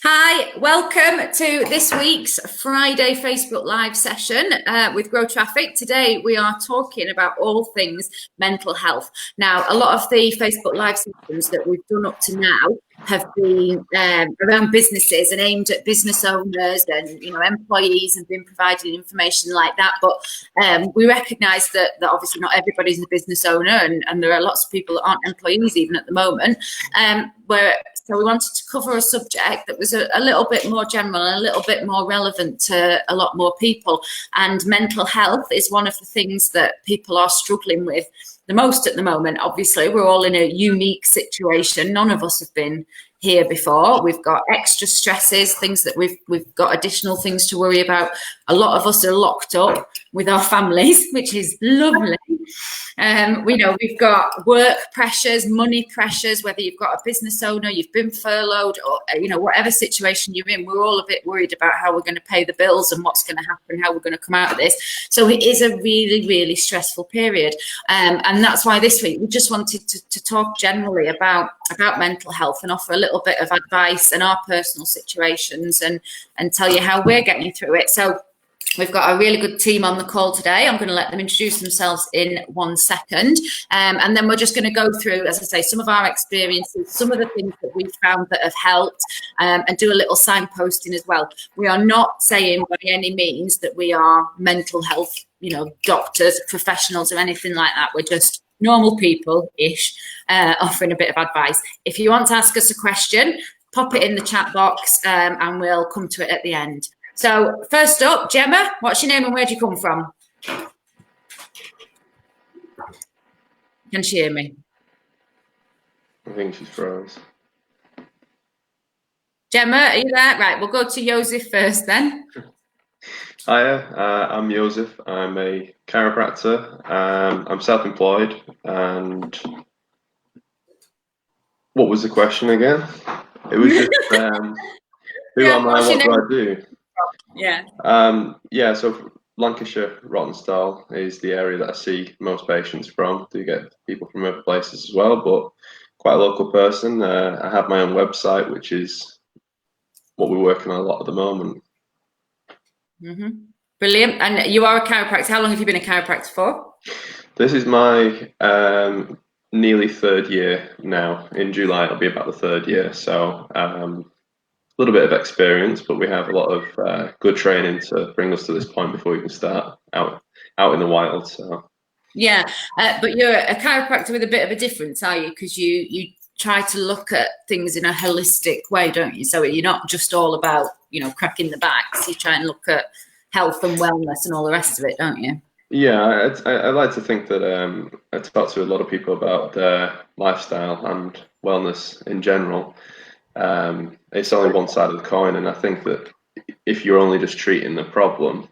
Hi, welcome to this week's Friday Facebook Live session with GrowTraffic. Today we are talking about all things mental health. Now, a lot of the Facebook Live sessions that we've done up to now have been around businesses and aimed at business owners and employees, and been providing information like that. But we recognise that obviously not everybody's a business owner, and there are lots of people that aren't employees even at the moment. So we wanted to cover a subject that was a little bit more general and a little bit more relevant to a lot more people. And mental health is one of the things that people are struggling with the most at the moment. Obviously, we're all in a unique situation. None of us have been here before. We've got extra stresses, things that we've got additional things to worry about. A lot of us are locked up with our families, which is lovely. We've got work pressures, money pressures, whether you've got a business owner, you've been furloughed, or whatever situation you're in. We're all a bit worried about how we're going to pay the bills and what's going to happen, how we're going to come out of this. So it is a really, really stressful period. And that's why this week we just wanted to talk generally about mental health and offer a little bit of advice and our personal situations and tell you how we're getting through it. So we've got a really good team on the call today. I'm going to let them introduce themselves in 1 second. And then we're just going to go through, as I say, some of our experiences, some of the things that we've found that have helped, and do a little signposting as well. We are not saying by any means that we are mental health, doctors, professionals or anything like that. We're just normal people-ish, offering a bit of advice. If you want to ask us a question, pop it in the chat box, and we'll come to it at the end. So first up, Gemma, what's your name and where do you come from? Can she hear me? I think she's froze. Gemma, are you there? Right, we'll go to Joseph first then. Hiya, I'm Joseph. I'm a chiropractor. I'm self-employed. And what was the question again? It was just who am I? What do I do? Yeah. So Lancashire, Rawtenstall is the area that I see most patients from. Do get people from other places as well, but quite a local person. I have my own website, which is what we're working on a lot at the moment. Mm-hmm. Brilliant. And you are a chiropractor. How long have you been a chiropractor for? This is my nearly third year now. In July, it'll be about the third year. So a little bit of experience, but we have a lot of good training to bring us to this point before we can start out in the wild. So yeah, but you're a chiropractor with a bit of a difference, are you? Because you try to look at things in a holistic way, don't you? So you're not just all about cracking the backs. You try and look at health and wellness and all the rest of it, don't you? Yeah, I like to think that I talk to a lot of people about their lifestyle and wellness in general. It's only one side of the coin, and I think that if you're only just treating the problem,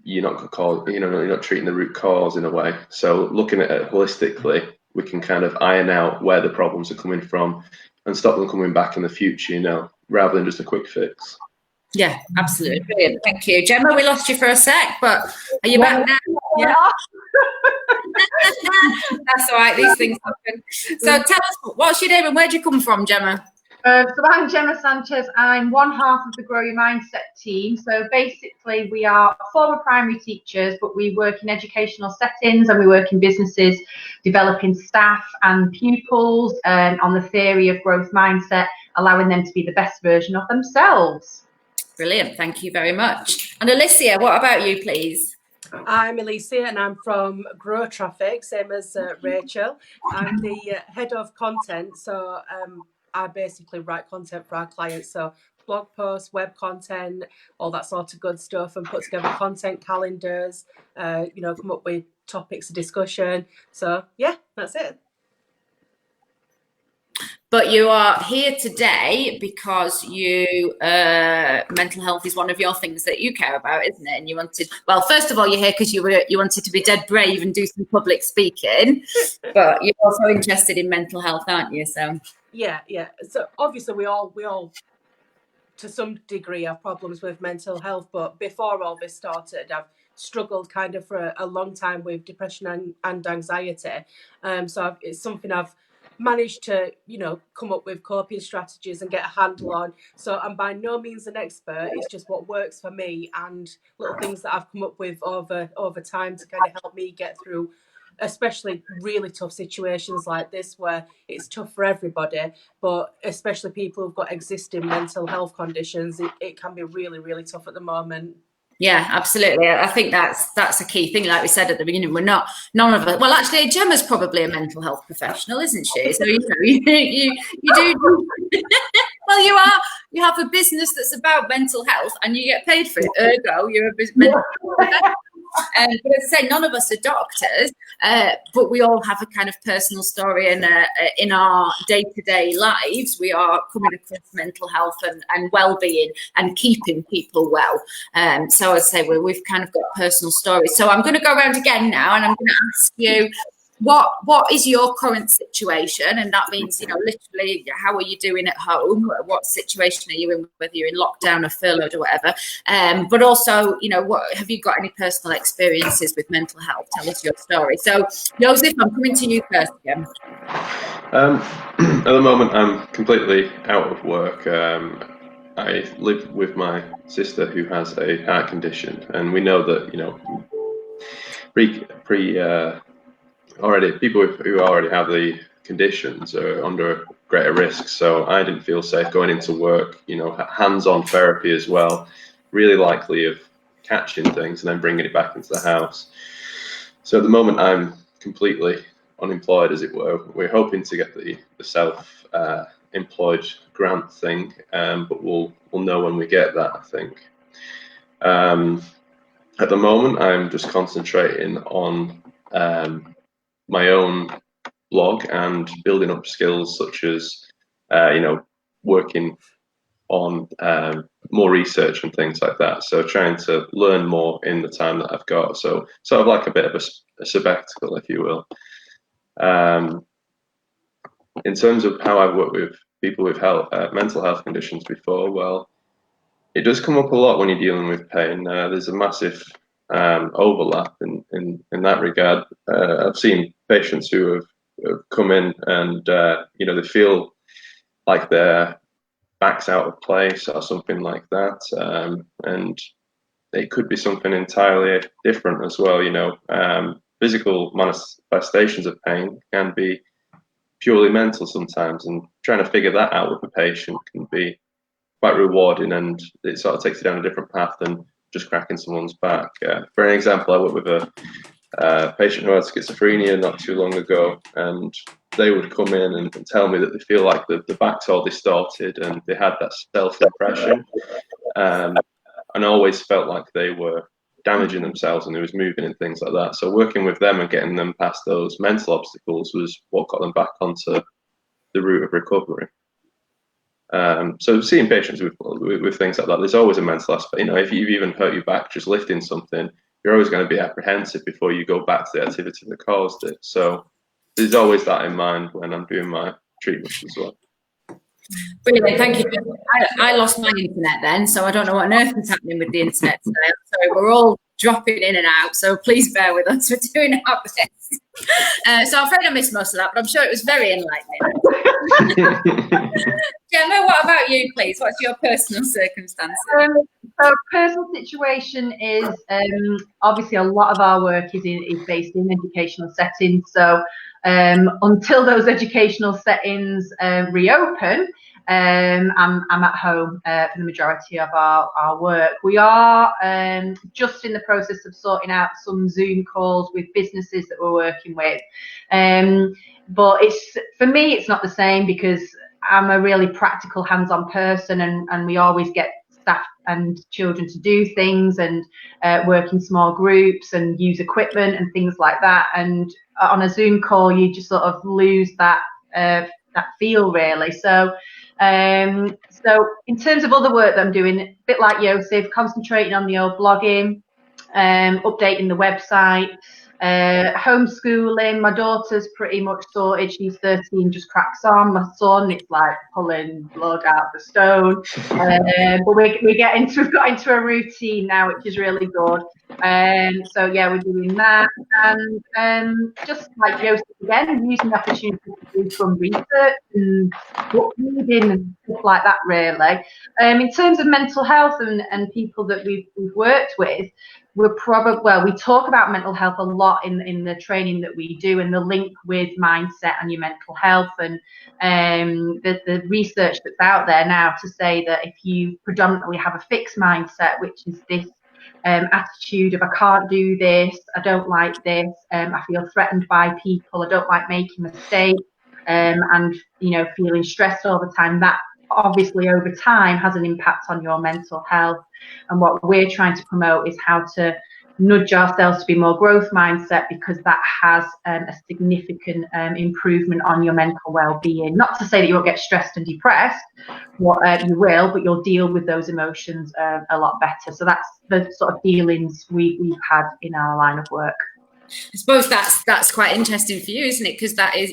you're not treating the root cause in a way. So looking at it holistically, we can kind of iron out where the problems are coming from and stop them coming back in the future, rather than just a quick fix. Yeah, absolutely. Brilliant. Thank you. Gemma, we lost you for a sec, but are you back now? Yeah. That's all right. These things happen. So tell us, what's your name and where do you come from, Gemma? So I'm Gemma Sanchez. I'm one half of the Grow Your Mindset team. So basically we are former primary teachers, but we work in educational settings and we work in businesses, developing staff and pupils on the theory of growth mindset, allowing them to be the best version of themselves. Brilliant. Thank you very much. And Alicia, what about you, please? I'm Alicia and I'm from GrowTraffic, same as Rachel. I'm the head of content, so I basically write content for our clients, so blog posts, web content, all that sort of good stuff, and put together content calendars, come up with topics of discussion. So yeah, that's it. But you are here today because mental health is one of your things that you care about, isn't it? And you first of all, you're here because you wanted to be dead brave and do some public speaking, but you're also interested in mental health, aren't you? So yeah. So obviously we all to some degree have problems with mental health, but before all this started, I've struggled kind of for a long time with depression and anxiety. So it's something I've managed to, come up with coping strategies and get a handle on. So I'm by no means an expert. It's just what works for me and little things that I've come up with over time to kind of help me get through, especially really tough situations like this where it's tough for everybody, but especially people who've got existing mental health conditions, it can be really, really tough at the moment. Yeah, absolutely. I think that's a key thing. Like we said at the beginning, none of us. Well, actually, Gemma's probably a mental health professional, isn't she? So you do. Well, you have a business that's about mental health, and you get paid for it. Ergo, you're a mental health professional. But as I say, none of us are doctors, but we all have a kind of personal story, and in our day-to-day lives, we are coming across mental health and well-being and keeping people well. So I'd say we've kind of got personal stories. So I'm going to go around again now, and I'm going to ask you, what is your current situation? And that means, literally, how are you doing at home? What situation are you in, whether you're in lockdown or furloughed or whatever? But also, what have you got any personal experiences with mental health? Tell us your story. So, Joseph, I'm coming to you first again. At the moment, I'm completely out of work. I live with my sister who has a heart condition, and we know that, already people who already have the conditions are under greater risk. So I didn't feel safe going into work, hands-on therapy as well, really likely of catching things and then bringing it back into the house. So at the moment I'm completely unemployed, as it were. We're hoping to get the self-employed grant thing, but we'll know when we get that, I think. At the moment I'm just concentrating on my own blog and building up skills such as, working on more research and things like that. So trying to learn more in the time that I've got. So sort of like a bit of a sabbatical, if you will. In terms of how I've worked with people with mental health conditions before, well, it does come up a lot when you're dealing with pain. There's a massive overlap in that regard. I've seen patients who have come in and they feel like their back's out of place or something like that, and it could be something entirely different as well. Physical manifestations of pain can be purely mental sometimes, and trying to figure that out with the patient can be quite rewarding, and it sort of takes you down a different path than just cracking someone's back. For an example, I worked with a patient who had schizophrenia not too long ago, and they would come in and tell me that they feel like the back's all distorted, and they had that self-impression, and always felt like they were damaging themselves and they was moving and things like that. So working with them and getting them past those mental obstacles was what got them back onto the route of recovery. So seeing patients with things like that, there's always a mental aspect. If you've even hurt your back just lifting something, you're always going to be apprehensive before you go back to the activity that caused it. So there's always that in mind when I'm doing my treatments as well. Brilliant, thank you. I lost my internet then, so I don't know what on earth is happening with the internet today. I'm sorry, we're all dropping in and out, so please bear with us. We're doing our best. So I'm afraid I missed most of that, but I'm sure it was very enlightening. Gemma, what about you, please? What's your personal circumstances? So personal situation is obviously a lot of our work is based in educational settings. So until those educational settings reopen, I'm at home for the majority of our work. We are just in the process of sorting out some Zoom calls with businesses that we're working with. But for me, it's not the same because I'm a really practical, hands-on person, and we always get staff and children to do things and work in small groups and use equipment and things like that. And on a Zoom call, you just sort of lose that feel, really. So in terms of other work that I'm doing, a bit like Joseph, concentrating on the old blogging, updating the website, Homeschooling, my daughter's pretty much sorted. She's 13, just cracks on. My son, it's like pulling blood out of the stone. But we've got into a routine now, which is really good. So yeah, we're doing that, and just like Joseph again, using the opportunity to do some research and book reading and stuff like that. Really, in terms of mental health and people that we've worked with, we talk about mental health a lot in the training that we do, and the link with mindset and your mental health, and the research that's out there now to say that if you predominantly have a fixed mindset, which is this attitude of I can't do this, I don't like this, I feel threatened by people, I don't like making mistakes, and feeling stressed all the time, that obviously over time has an impact on your mental health. And what we're trying to promote is how to nudge ourselves to be more growth mindset, because that has a significant improvement on your mental well-being. Not to say that you won't get stressed and depressed, you will, but you'll deal with those emotions a lot better. So that's the sort of feelings we've had in our line of work. I suppose that's quite interesting for you, isn't it? Because that is,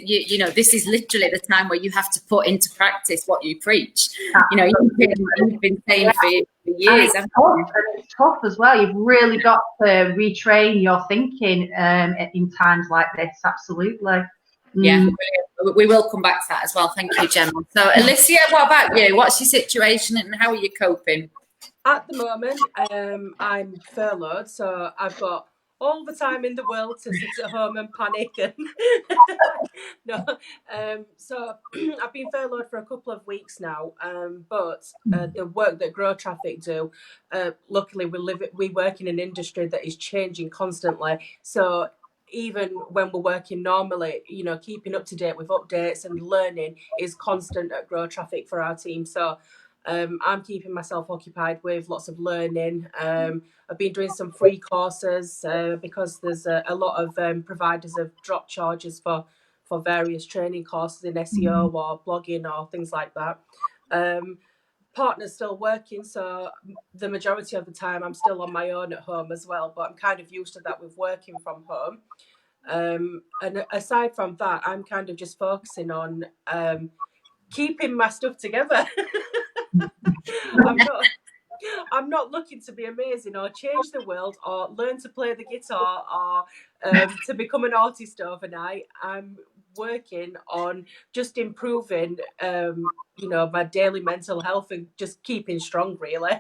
this is literally the time where you have to put into practice what you preach. You've been saying for years. It's tough as well. You've really got to retrain your thinking in times like this. Absolutely. Yeah, we will come back to that as well. Thank you, Gemma. So, Alicia, what about you? What's your situation and how are you coping? At the moment, I'm furloughed, so I've got all the time in the world to sit at home and panic. So I've been furloughed for a couple of weeks now, but the work that GrowTraffic do, luckily we work in an industry that is changing constantly. So even when we're working normally, keeping up to date with updates and learning is constant at GrowTraffic for our team. So I'm keeping myself occupied with lots of learning. I've been doing some free courses because there's a lot of providers have dropped charges for various training courses in SEO or blogging or things like that. Partner's still working, so the majority of the time I'm still on my own at home as well, but I'm kind of used to that with working from home. And aside from that, I'm kind of just focusing on keeping my stuff together. I'm not looking to be amazing or change the world or learn to play the guitar or to become an artist overnight. I'm working on just improving, my daily mental health and just keeping strong, really.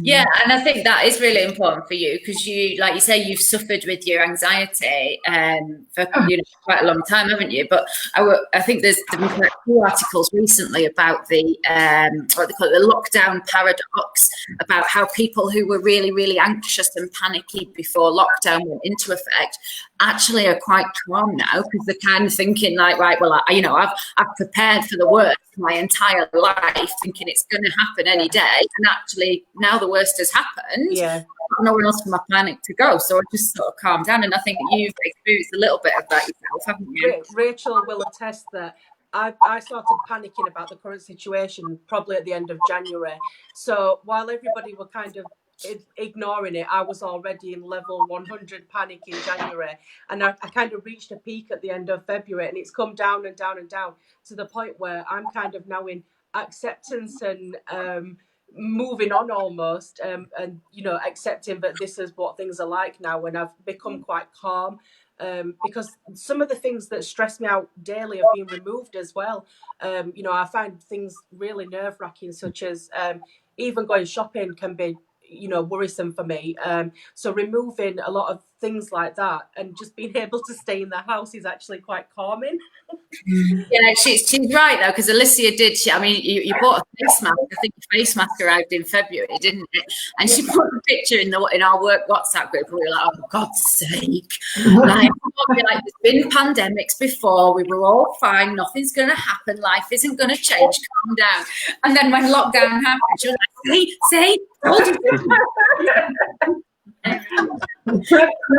Yeah, and I think that is really important for you because you, like you say, you've suffered with your anxiety for quite a long time, haven't you? But I think there's been quite a few articles recently about the what they call it, the lockdown paradox, about how people who were really, really anxious and panicky before lockdown went into effect actually are quite calm now because they're kind of thinking like, right, well, I've prepared for the worst my entire life, thinking it's going to happen any day, and actually now the worst has happened. Yeah, nowhere else for my panic to go, so I just sort of calmed down. And I think you've experienced a little bit of that yourself, haven't you? Rachel will attest that I started panicking about the current situation probably at the end of January. So while everybody were kind of ignoring it, I was already in level 100 panic in January, and I kind of reached a peak at the end of February, and it's come down and down and down to the point where I'm kind of now in acceptance and moving on almost, and accepting that this is what things are like now, and I've become quite calm. Because some of the things that stress me out daily have been removed as well. I find things really nerve-wracking, such as even going shopping can be worrisome for me. So removing a lot of things like that and just being able to stay in the house is actually quite calming. Yeah, she's right though, because Alicia did. You bought a face mask. I think the face mask arrived in February, didn't it? And she put a picture in our work WhatsApp group, and we were like, "Oh, for God's sake!" Like there's been pandemics before. We were all fine. Nothing's going to happen. Life isn't going to change. Calm down. And then when lockdown happened, she was like, "See, told you."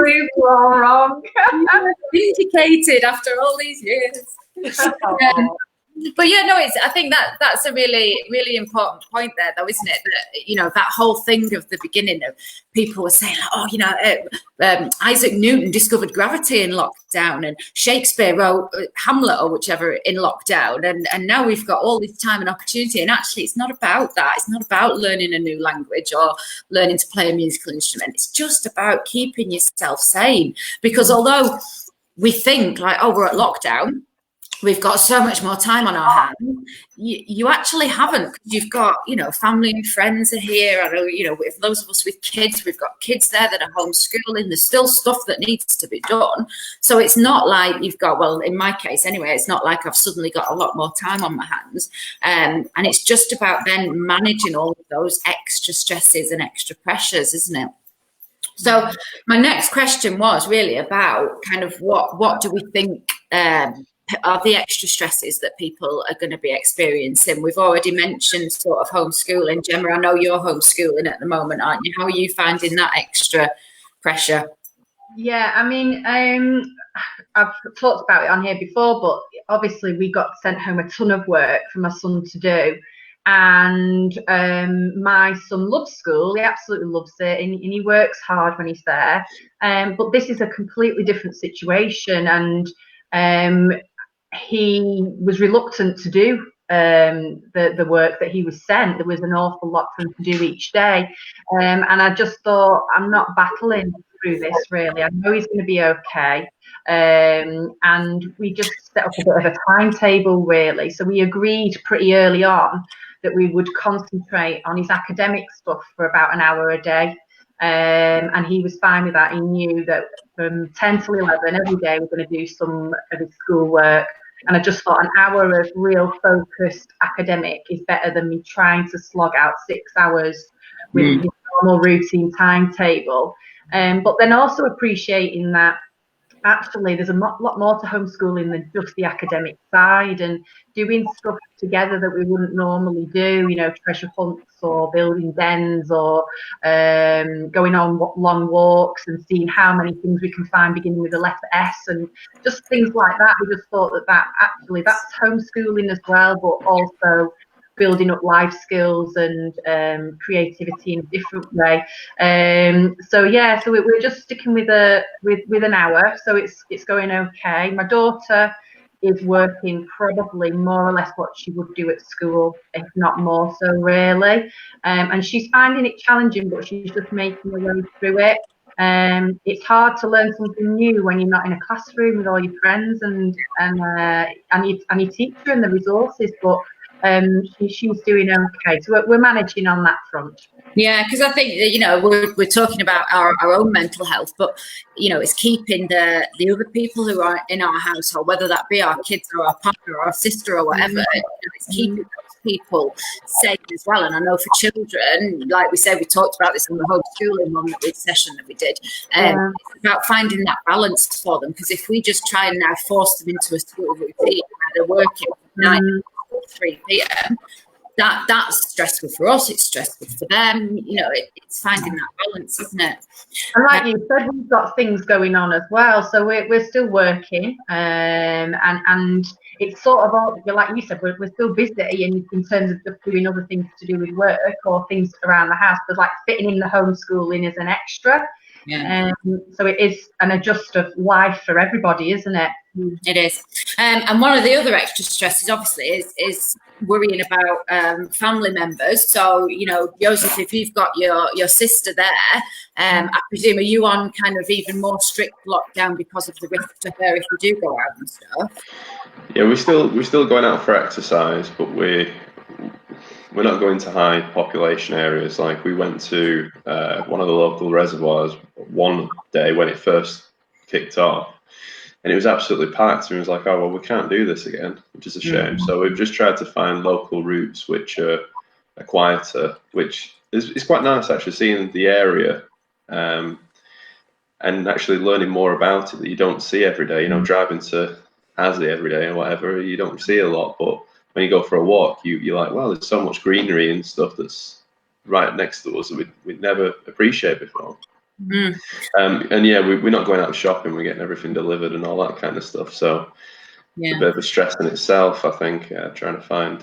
We were all wrong. Vindicated after all these years. But yeah, no, I think that's a really, really important point there, though, isn't it? That, that whole thing of the beginning of people were saying, oh, Isaac Newton discovered gravity in lockdown, and Shakespeare wrote Hamlet or whichever in lockdown, and now we've got all this time and opportunity. And actually, it's not about that. It's not about learning a new language or learning to play a musical instrument. It's just about keeping yourself sane. Because although we think like, oh, we're at lockdown, we've got so much more time on our hands, you actually haven't. You've got, family and friends are here. I know, with those of us with kids, we've got kids there that are homeschooling. There's still stuff that needs to be done. So it's not like you've got, well, in my case anyway, it's not like I've suddenly got a lot more time on my hands. And it's just about then managing all of those extra stresses and extra pressures, isn't it? So my next question was really about kind of what do we think are the extra stresses that people are going to be experiencing? We've already mentioned sort of homeschooling. Gemma, I know you're homeschooling at the moment, aren't you? How are you finding that extra pressure? Yeah, I mean, I've talked about it on here before, but obviously we got sent home a ton of work for my son to do. And my son loves school. He absolutely loves it, and he works hard when he's there. But this is a completely different situation, and he was reluctant to do the work that he was sent. There was an awful lot for him to do each day, and I just thought, I'm not battling through this really. I know he's going to be okay. And we just set up a bit of a timetable really. So we agreed pretty early on that we would concentrate on his academic stuff for about an hour a day. And he was fine with that. He knew that from 10 to 11 every day we're going to do some of his schoolwork. And I just thought an hour of real focused academic is better than me trying to slog out 6 hours with his normal routine timetable. But then also appreciating that actually there's a lot more to homeschooling than just the academic side, and doing stuff together that we wouldn't normally do, treasure hunts or building dens or going on long walks and seeing how many things we can find beginning with the letter S and just things like that. We just thought that actually that's homeschooling as well, but also building up life skills and creativity in a different way. So we're just sticking with an hour. So it's going okay. My daughter is working probably more or less what she would do at school, if not more so really. And she's finding it challenging, but she's just making her way through it. It's hard to learn something new when you're not in a classroom with all your friends and your teacher and the resources, but she's doing okay. So we're managing on that front. Yeah, because I think, we're talking about our own mental health, but, it's keeping the other people who are in our household, whether that be our kids or our partner or our sister or whatever, it's keeping those people safe as well. And I know for children, like we said, we talked about this on the homeschooling session that we did. It's about finding that balance for them, because if we just try and now force them into a school routine where they're working 9 to 3 p.m., that's stressful for us, it's stressful for them, it's finding that balance, isn't it? And like you said, we've got things going on as well, so we're still working, and it's sort of all, like you said, we're still busy in terms of just doing other things to do with work or things around the house, but like fitting in the homeschooling is an extra. Yeah. So it is an adjust of life for everybody, isn't it? It is. And one of the other extra stresses, obviously, is worrying about family members. So, Joseph, if you've got your sister there, I presume, are you on kind of even more strict lockdown because of the risk to her if you do go out and stuff? Yeah, we're still going out for exercise, but we're not going to high population areas. Like we went to one of the local reservoirs one day when it first kicked off, and it was absolutely packed. And it was like, oh well, we can't do this again, which is a shame. So we've just tried to find local routes which are quieter, which is quite nice actually, seeing the area and actually learning more about it that you don't see every day. Driving to Hasley every day or whatever, you don't see a lot, but when you go for a walk, you're like, well, there's so much greenery and stuff that's right next to us that we'd never appreciate before. And yeah, we're not going out shopping, we're getting everything delivered and all that kind of stuff. So a bit of a stress in itself, I think, trying to find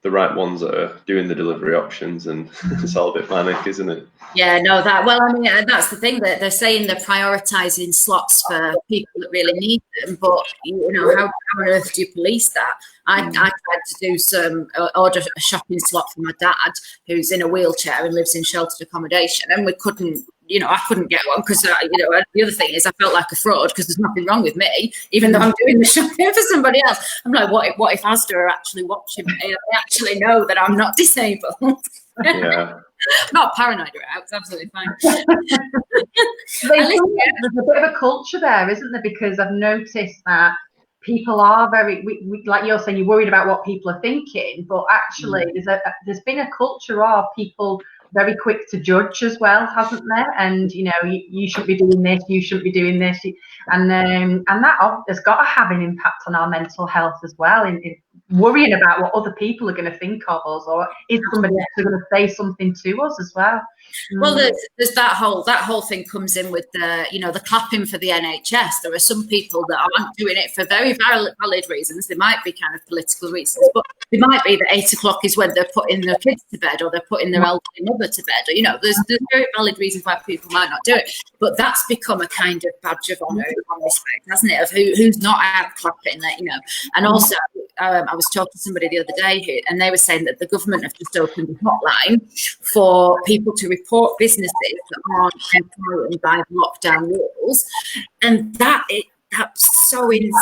the right ones that are doing the delivery options, and it's all a bit manic, isn't it? Yeah, no, that's the thing, that they're saying they're prioritising slots for people that really need them, but how on earth do you police that? I tried to do some order a shopping slot for my dad, who's in a wheelchair and lives in sheltered accommodation, and we couldn't. I couldn't get one because, the other thing is I felt like a fraud because there's nothing wrong with me, even though I'm doing the shopping for somebody else. I'm like, what if Asda are actually watching me? They actually know that I'm not disabled. Yeah. Not paranoid about, it's absolutely fine. There's a bit of a culture there, isn't there? Because I've noticed that people are very, like you're saying, you're worried about what people are thinking, but actually there's been a culture of people very quick to judge as well, hasn't there? And you shouldn't be doing this, you shouldn't be doing this, and that has got to have an impact on our mental health as well, in worrying about what other people are going to think of us, or is somebody actually going to say something to us as well. Well, there's that whole thing comes in with the clapping for the NHS. There are some people that aren't doing it for very valid reasons. They might be kind of political reasons, but they might be that 8 o'clock is when they're putting their kids to bed, or they're putting their elderly mother to bed. Or, there's very valid reasons why people might not do it. But that's become a kind of badge of honour in one respect, hasn't it? Of who's not out clapping, And also, I was talking to somebody the other day and they were saying that the government have just opened a hotline for people to report businesses that aren't complying by lockdown rules, and that's so insidious,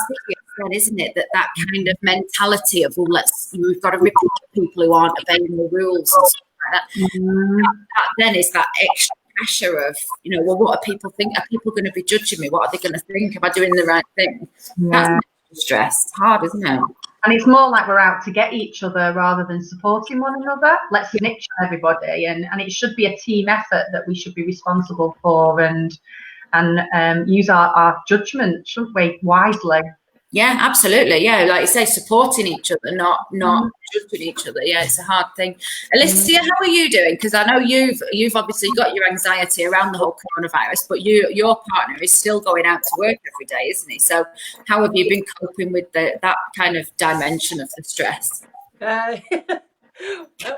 then, isn't it? That kind of mentality of, we've got to report people who aren't obeying the rules and stuff like that. That then is that extra pressure of, what are people think? Are people going to be judging me? What are they going to think? Am I doing the right thing? That's stress. It's hard, isn't it? And it's more like we're out to get each other rather than supporting one another. Let's snitch on everybody, and it should be a team effort that we should be responsible for, and use our judgment, shouldn't we, wisely? Yeah, absolutely. Yeah, like you say, supporting each other, not judging each other. Yeah, it's a hard thing. Alicia, how are you doing? Because I know you've obviously got your anxiety around the whole coronavirus, but your partner is still going out to work every day, isn't he? So how have you been coping with that kind of dimension of the stress?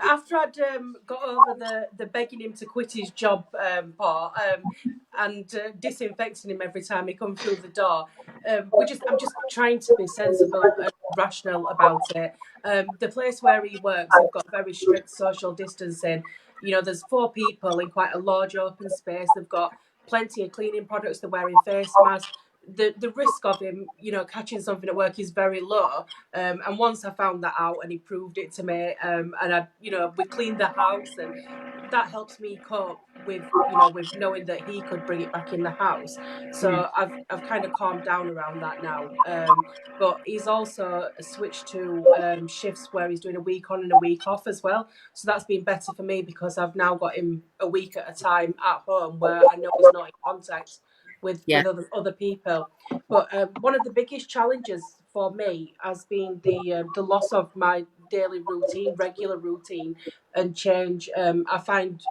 After I'd got over the begging him to quit his job part, and disinfecting him every time he comes through the door, I'm just trying to be sensible and rational about it. The place where he works, they've got very strict social distancing. There's 4 people in quite a large open space. They've got plenty of cleaning products. They're wearing face masks. The risk of him, catching something at work is very low. And once I found that out and he proved it to me, and we cleaned the house, and that helps me cope with knowing that he could bring it back in the house. So I've kind of calmed down around that now. But he's also switched to shifts where he's doing a week on and a week off as well. So that's been better for me because I've now got him a week at a time at home where I know he's not in contact with other people. But one of the biggest challenges for me has been the loss of my daily routine, regular routine, and change. I find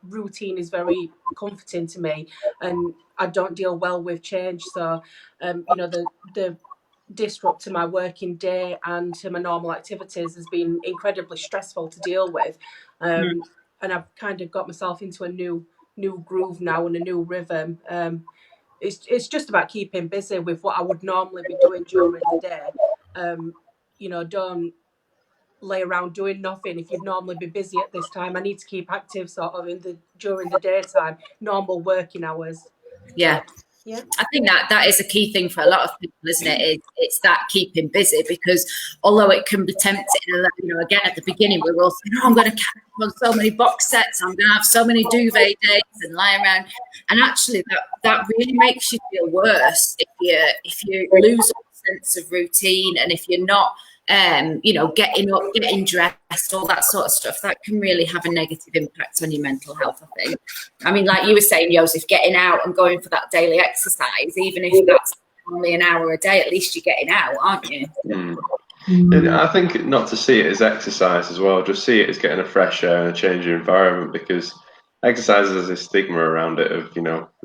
routine is very comforting to me, and I don't deal well with change. So, the disrupt to my working day and to my normal activities has been incredibly stressful to deal with. And I've kind of got myself into a new groove now and a new rhythm. It's just about keeping busy with what I would normally be doing during the day. Don't lay around doing nothing if you'd normally be busy at this time. I need to keep active sort of during the daytime, normal working hours. Yeah. I think that is a key thing for a lot of people, isn't it? It's that keeping busy, because although it can be tempting, again at the beginning we were all saying, I'm going to catch up on so many box sets, I'm going to have so many duvet days and lie around, and actually that really makes you feel worse if you lose a sense of routine, and if you're not getting up, getting dressed, all that sort of stuff, that can really have a negative impact on your mental health, I think. I mean, like you were saying, Joseph, getting out and going for that daily exercise, even if that's only an hour a day, at least you're getting out, aren't you? And I think not to see it as exercise as well, just see it as getting a fresh air and a change of environment, because exercise has this stigma around it of,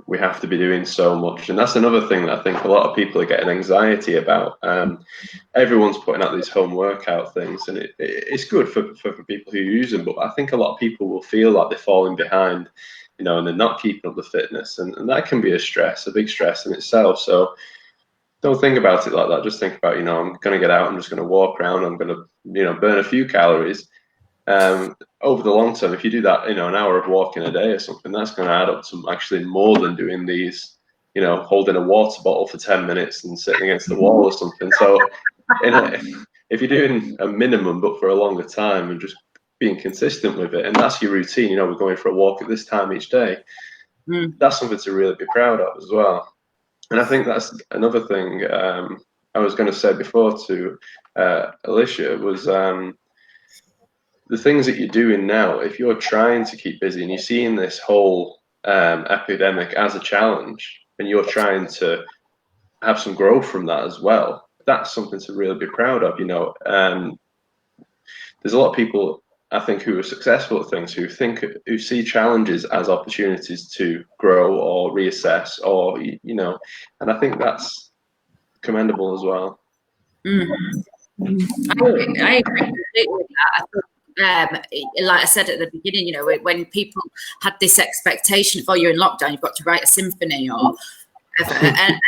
we have to be doing so much. And that's another thing that I think a lot of people are getting anxiety about. Everyone's putting out these home workout things, and it's good for people who use them. But I think a lot of people will feel like they're falling behind, and they're not keeping up the fitness. And that can be a big stress in itself. So don't think about it like that. Just think about, I'm going to get out, I'm just going to walk around, I'm going to, burn a few calories. Over the long term, if you do that, an hour of walking a day or something, that's going to add up to actually more than doing these, holding a water bottle for 10 minutes and sitting against the wall or something. So if you're doing a minimum, but for a longer time and just being consistent with it, and that's your routine, we're going for a walk at this time each day, that's something to really be proud of as well. And I think that's another thing I was going to say before to Alicia was the things that you're doing now. If you're trying to keep busy and you're seeing this whole epidemic as a challenge, and you're trying to have some growth from that as well, that's something to really be proud of. There's a lot of people, I think, who are successful at things who see challenges as opportunities to grow or reassess, or and I think that's commendable as well. I agree completely with that. Like I said at the beginning, when people had this expectation of, oh, you're in lockdown, you've got to write a symphony or whatever, and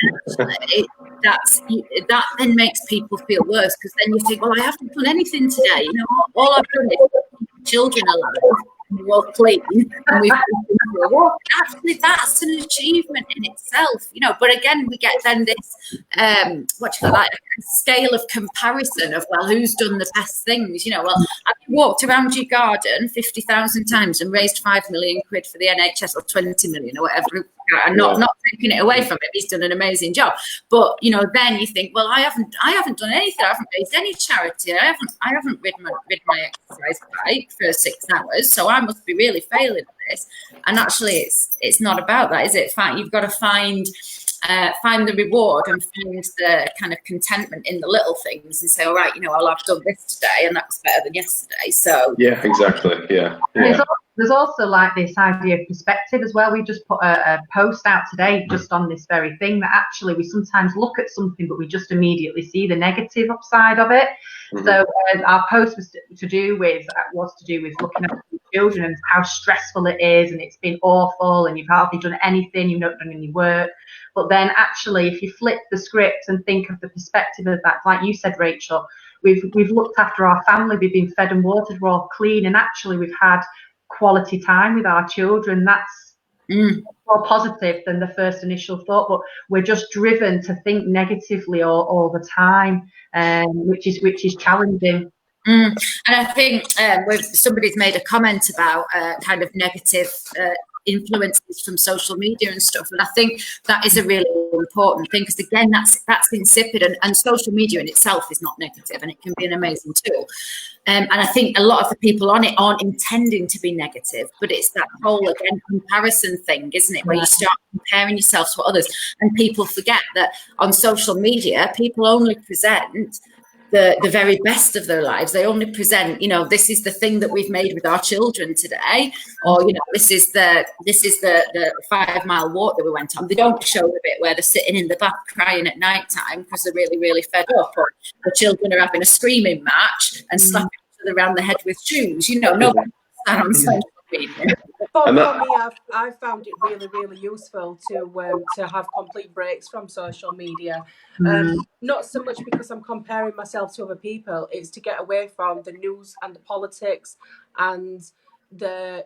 that then makes people feel worse, because then you think, well, I haven't done anything today. All I've done is keep children alive, and we're all clean, and we've been for a walk. Actually, that's an achievement in itself, But again, we get then this like a scale of comparison of, well, who's done the best things? Well, I've walked around your garden 50,000 times and raised 5 million quid for the NHS, or 20 million or whatever. I'm not taking it away from him. He's done an amazing job. But then you think, well, I haven't done anything. I haven't raised any charity. I haven't ridden my exercise bike for 6 hours. So I must be really failing at this. And actually, it's not about that, is it? You've got to find the reward and find the kind of contentment in the little things, and say, all right, well, I've done this today, and that was better than yesterday. So yeah, exactly. Yeah. There's also like this idea of perspective as well. We just put a post out today just on this very thing, that actually we sometimes look at something, but we just immediately see the negative upside of it. So our post was to do with looking at children and how stressful it is, and it's been awful, and you've hardly done anything, you've not done any work. But then actually, if you flip the script and think of the perspective of that, like you said, Rachel, we've looked after our family, we've been fed and watered, we're all clean, and actually we've had quality time with our children. That's more positive than the first initial thought, but we're just driven to think negatively all the time, which is challenging. And I think somebody's made a comment about kind of negative influences from social media and stuff, and I think that is a really important thing, because again, that's insipid, and social media in itself is not negative, and it can be an amazing tool. And I think a lot of the people on it aren't intending to be negative, but it's that whole, again, comparison thing, isn't it? Where you start comparing yourself to others, and people forget that on social media, people only present the very best of their lives. They only present, this is the thing that we've made with our children today, or this is the 5-mile walk that we went on. They don't show the bit where they're sitting in the bath crying at night time because they're really, really fed up, or the children are having a screaming match and slapping each other around the head with shoes. Nobody puts that on social media. For me, I found it really, really useful to have complete breaks from social media. Not so much because I'm comparing myself to other people, it's to get away from the news and the politics and the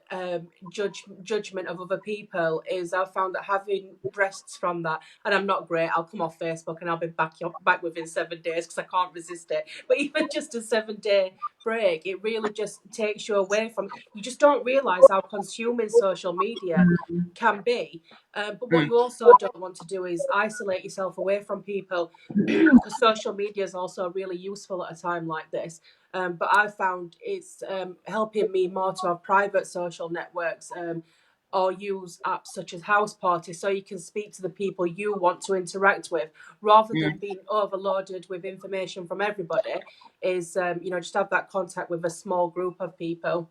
judgment of other people. I found that having rests from that, and I'm not great, I'll come off Facebook and I'll be back within 7 days because I can't resist it, but even just a 7-day break, it really just takes you away from, you just don't realise how consuming social media can be. But what you also don't want to do is isolate yourself away from people, because social media is also really useful at a time like this. But I found it's helping me more to have private social networks, or use apps such as House Party, so you can speak to the people you want to interact with, rather than being overloaded with information from everybody. Is just have that contact with a small group of people.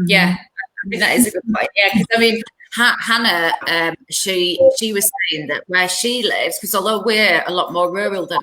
Yeah, I think that is a good point. Yeah, because I mean, Hannah, she was saying that where she lives, because although we're a lot more rural than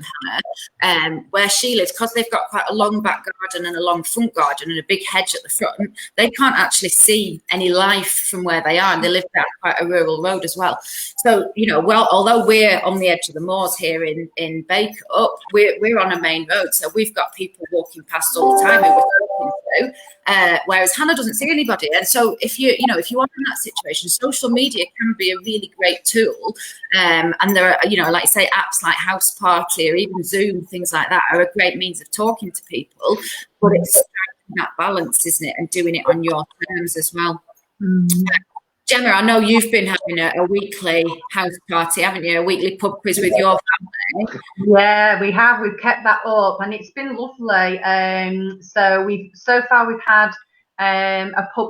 Hannah, where she lives, because they've got quite a long back garden and a long front garden and a big hedge at the front, they can't actually see any life from where they are, and they live down quite a rural road as well. So, you know, well, although we're on the edge of the moors here in Bacup, we're on a main road, so we've got people walking past all the time who we're talking to, whereas Hannah doesn't see anybody. And so if you are in that situation, social media can be a really great tool. And there are, you know, like say apps like House Party or even Zoom, things like that are a great means of talking to people, but it's striking that balance, isn't it? And doing it on your terms as well. Gemma, I know you've been having a weekly house party, haven't you? A weekly pub quiz with your family. Yeah, we have. We've kept that up, and it's been lovely. So far we've had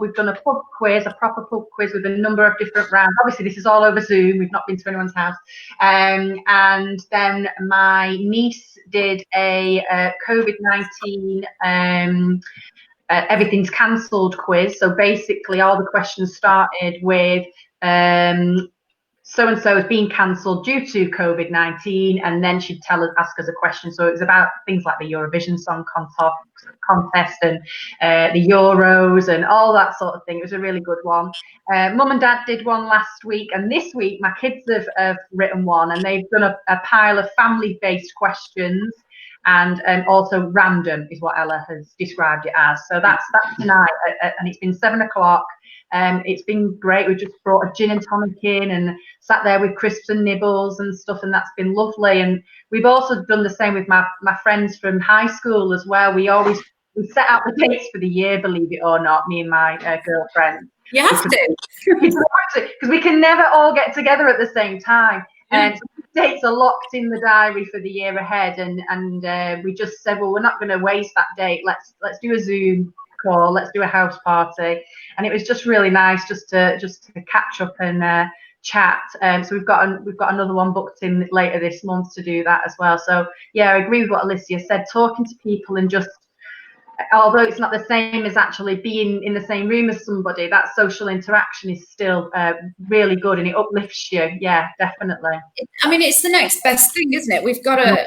we've done a pub quiz, a proper pub quiz with a number of different rounds. Obviously, this is all over Zoom. We've not been to anyone's house. And then my niece did a COVID-19. Everything's cancelled quiz. So basically all the questions started with so-and-so has been cancelled due to COVID-19, and then she'd ask us a question. So it was about things like the Eurovision Song Contest and the Euros and all that sort of thing. It was a really good one. Mum and Dad did one last week, and this week my kids have written one, and they've done a pile of family-based questions. And also random is what Ella has described it as. So that's tonight, and it's been 7 o'clock. It's been great. We've just brought a gin and tonic in and sat there with crisps and nibbles and stuff, and that's been lovely. And we've also done the same with my friends from high school as well. We set out the dates for the year, believe it or not, me and my girlfriend. You have to. Because we can never all get together at the same time. And so dates are locked in the diary for the year ahead, and we just said, well, we're not going to waste that date. Let's do a Zoom call. Let's do a house party, and it was just really nice just to catch up and chat. So we've got another one booked in later this month to do that as well. So yeah, I agree with what Alicia said. Talking to people and just, although it's not the same as actually being in the same room as somebody, that social interaction is still really good, and it uplifts you. Yeah, definitely. I mean, it's the next best thing, isn't it? We've got to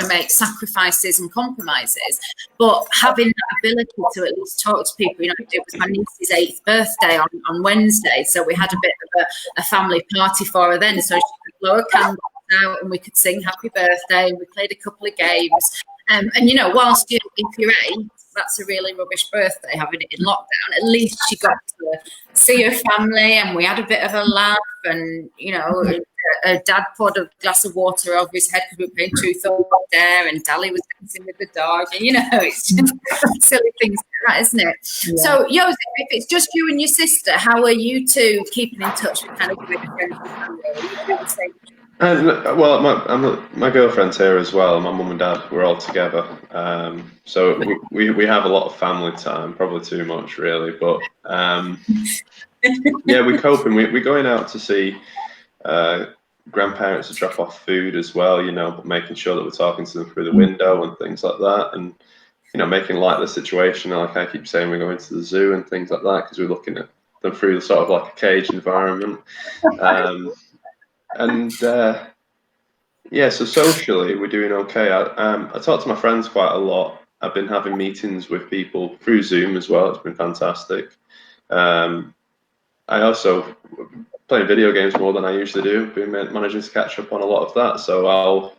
make sacrifices and compromises, but having that ability to at least talk to people. You know, it was my niece's 8th birthday on Wednesday, so we had a bit of a family party for her then, so she could blow her candles out and we could sing happy birthday, and we played a couple of games. And you know, whilst if you're 8, that's a really rubbish birthday, having it in lockdown. At least she got to see her family, and we had a bit of a laugh. And you know, her dad poured a glass of water over his head because we were playing Truth or Dare, and Dally was dancing with the dog. And you know, it's just silly things like that, isn't it? Yeah. So, Joseph, if it's just you and your sister, how are you two keeping in touch with kind of your friends and family? Well, my girlfriend's here as well. My mum and dad, we're all together. So we have a lot of family time, probably too much, really. But yeah, we're coping. We're going out to see grandparents to drop off food as well, you know, but making sure that we're talking to them through the window and things like that. And, you know, making light of the situation. Like I keep saying, we're going to the zoo and things like that because we're looking at them through sort of like a cage environment. Yeah, so socially we're doing okay. I talk to my friends quite a lot. I've been having meetings with people through Zoom as well. It's been fantastic. I also play video games more than I usually do. Been managing to catch up on a lot of that. So I'll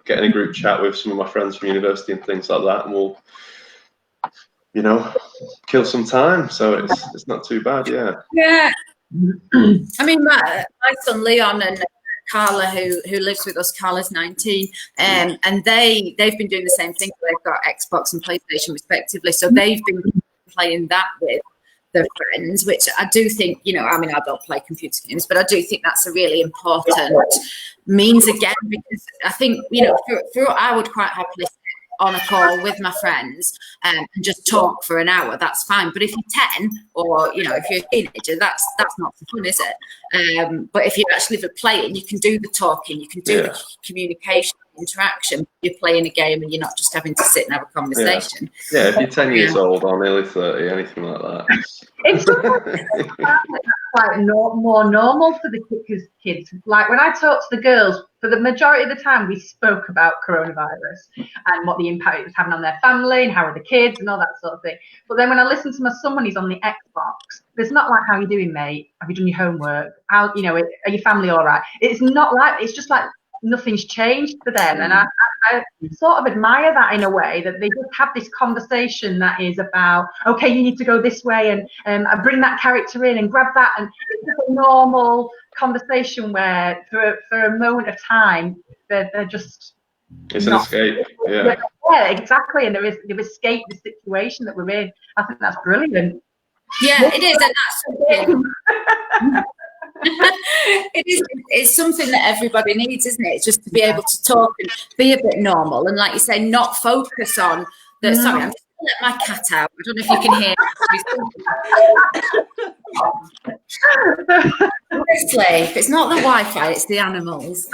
get in a group chat with some of my friends from university and things like that, and we'll, you know, kill some time. So it's not too bad. Yeah. Yeah. I mean, my son Leon and Carla, who lives with us, Carla's 19, and they've been doing the same thing. They've got Xbox and PlayStation respectively, so they've been playing that with their friends, which I do think, you know, I mean, I don't play computer games, but I do think that's a really important means again, because I think, you know, for I would quite happily sit on a call with my friends and just talk for an hour. That's fine. But if you're 10 or, you know, if you're a teenager, that's not so fun, is it? But if you're actually playing, you can do the talking, you can do the communication, interaction. You're playing a game and you're not just having to sit and have a conversation. Yeah, if you're 10 years old or nearly 30, anything like that. It's quite more normal for the kids. Like when I talk to the girls, for the majority of the time, we spoke about coronavirus and what the impact it was having on their family and how are the kids and all that sort of thing. But then when I listen to my son when he's on the Xbox, it's not like, how you doing, mate? Have you done your homework? How, you know, are your family all right? It's not like, it's just like nothing's changed for them. And I sort of admire that in a way, that they just have this conversation that is about, okay, you need to go this way, and I bring that character in and grab that, and it's just a normal conversation where for a moment of time they're just it's an escape. Yeah, exactly, and they've escaped the situation that we're in. I think that's brilliant. Yeah, it is, and that's something. It's something that everybody needs, isn't it? It's just to be able to talk and be a bit normal, and like you say, not focus on the. Sorry, I'm just gonna let my cat out. I don't know if you can hear. Honestly, it's not the Wi-Fi; it's the animals.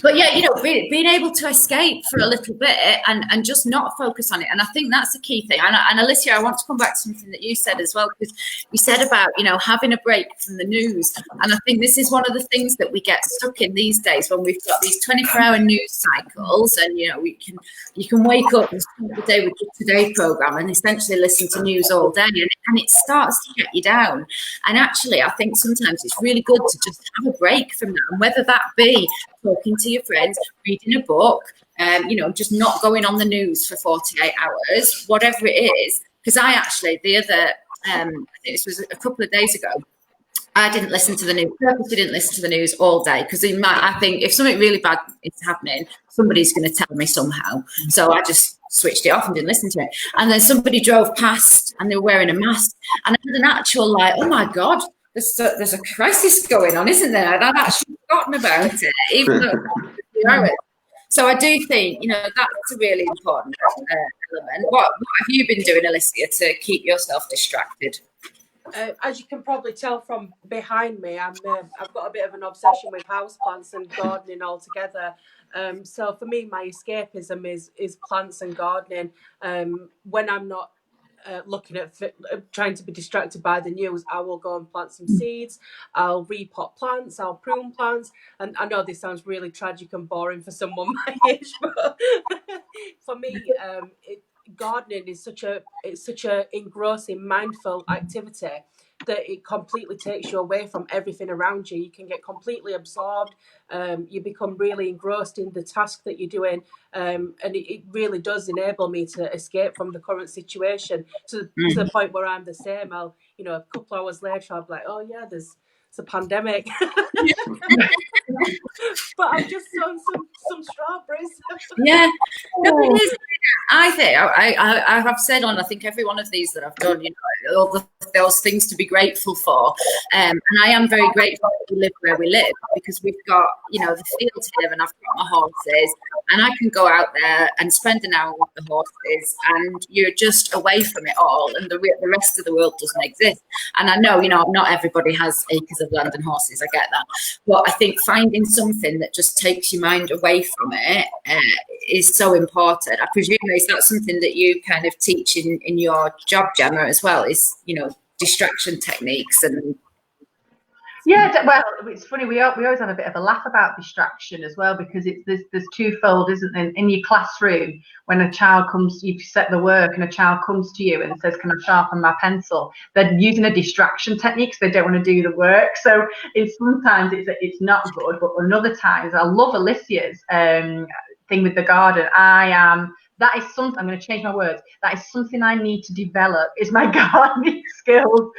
But yeah, you know, being able to escape for a little bit and just not focus on it. And I think that's the key thing. And Alicia, I want to come back to something that you said as well, because you said about, you know, having a break from the news. And I think this is one of the things that we get stuck in these days when we've got these 24-hour news cycles, and, you know, you can wake up and start the day with the Today programme and essentially listen to news all day, and it starts to get you down. And actually, I think sometimes it's really good to just have a break from that, and whether that be talking to your friends, reading a book, you know, just not going on the news for 48 hours, whatever it is. Because I actually, the other, I think this was a couple of days ago, I didn't listen to the news. Purposely didn't listen to the news all day, because I think if something really bad is happening, somebody's going to tell me somehow. So I just switched it off and didn't listen to it. And then somebody drove past and they were wearing a mask, and I had an actual like, oh my God, there's a crisis going on, isn't there? And I'd actually forgotten about it, even though so I do think, you know, that's a really important element. What have you been doing, Alicia, to keep yourself distracted? As you can probably tell from behind me, I've got a bit of an obsession with houseplants and gardening altogether. So for me, my escapism is plants and gardening. When I'm not looking at trying to be distracted by the news, I will go and plant some seeds. I'll repot plants, I'll prune plants, and I know this sounds really tragic and boring for someone my age, but for me, gardening is such a engrossing, mindful activity that it completely takes you away from everything around you. You can get completely absorbed. You become really engrossed in the task that you're doing, and it really does enable me to escape from the current situation to the point where I'm the same. I'll, you know, a couple hours later, I'll be like, oh yeah, there's a pandemic. But I've just sown some strawberries. Yeah, no, it is. I think I have said on, I think, every one of these that I've done, you know, all those things to be grateful for, and I am very grateful that we live where we live, because we've got, you know, the field here, and I've got my horses, and I can go out there and spend an hour with the horses, and you're just away from it all, and the rest of the world doesn't exist. And I know, you know, not everybody has acres of land and horses, I get that, but I think finding something that just takes your mind away from it is so important. I presume, is that something that you kind of teach in your job, Gemma, as well, is, you know, distraction techniques? And yeah, well, it's funny, we always have a bit of a laugh about distraction as well, because there's twofold, isn't there? In your classroom, when a child comes, you've set the work and a child comes to you and says, can I sharpen my pencil? They're using a distraction technique, so they don't want to do the work. So sometimes it's not good, but on other times, I love Alicia's thing with the garden. That is something, I'm going to change my words, that is something I need to develop, is my gardening skills,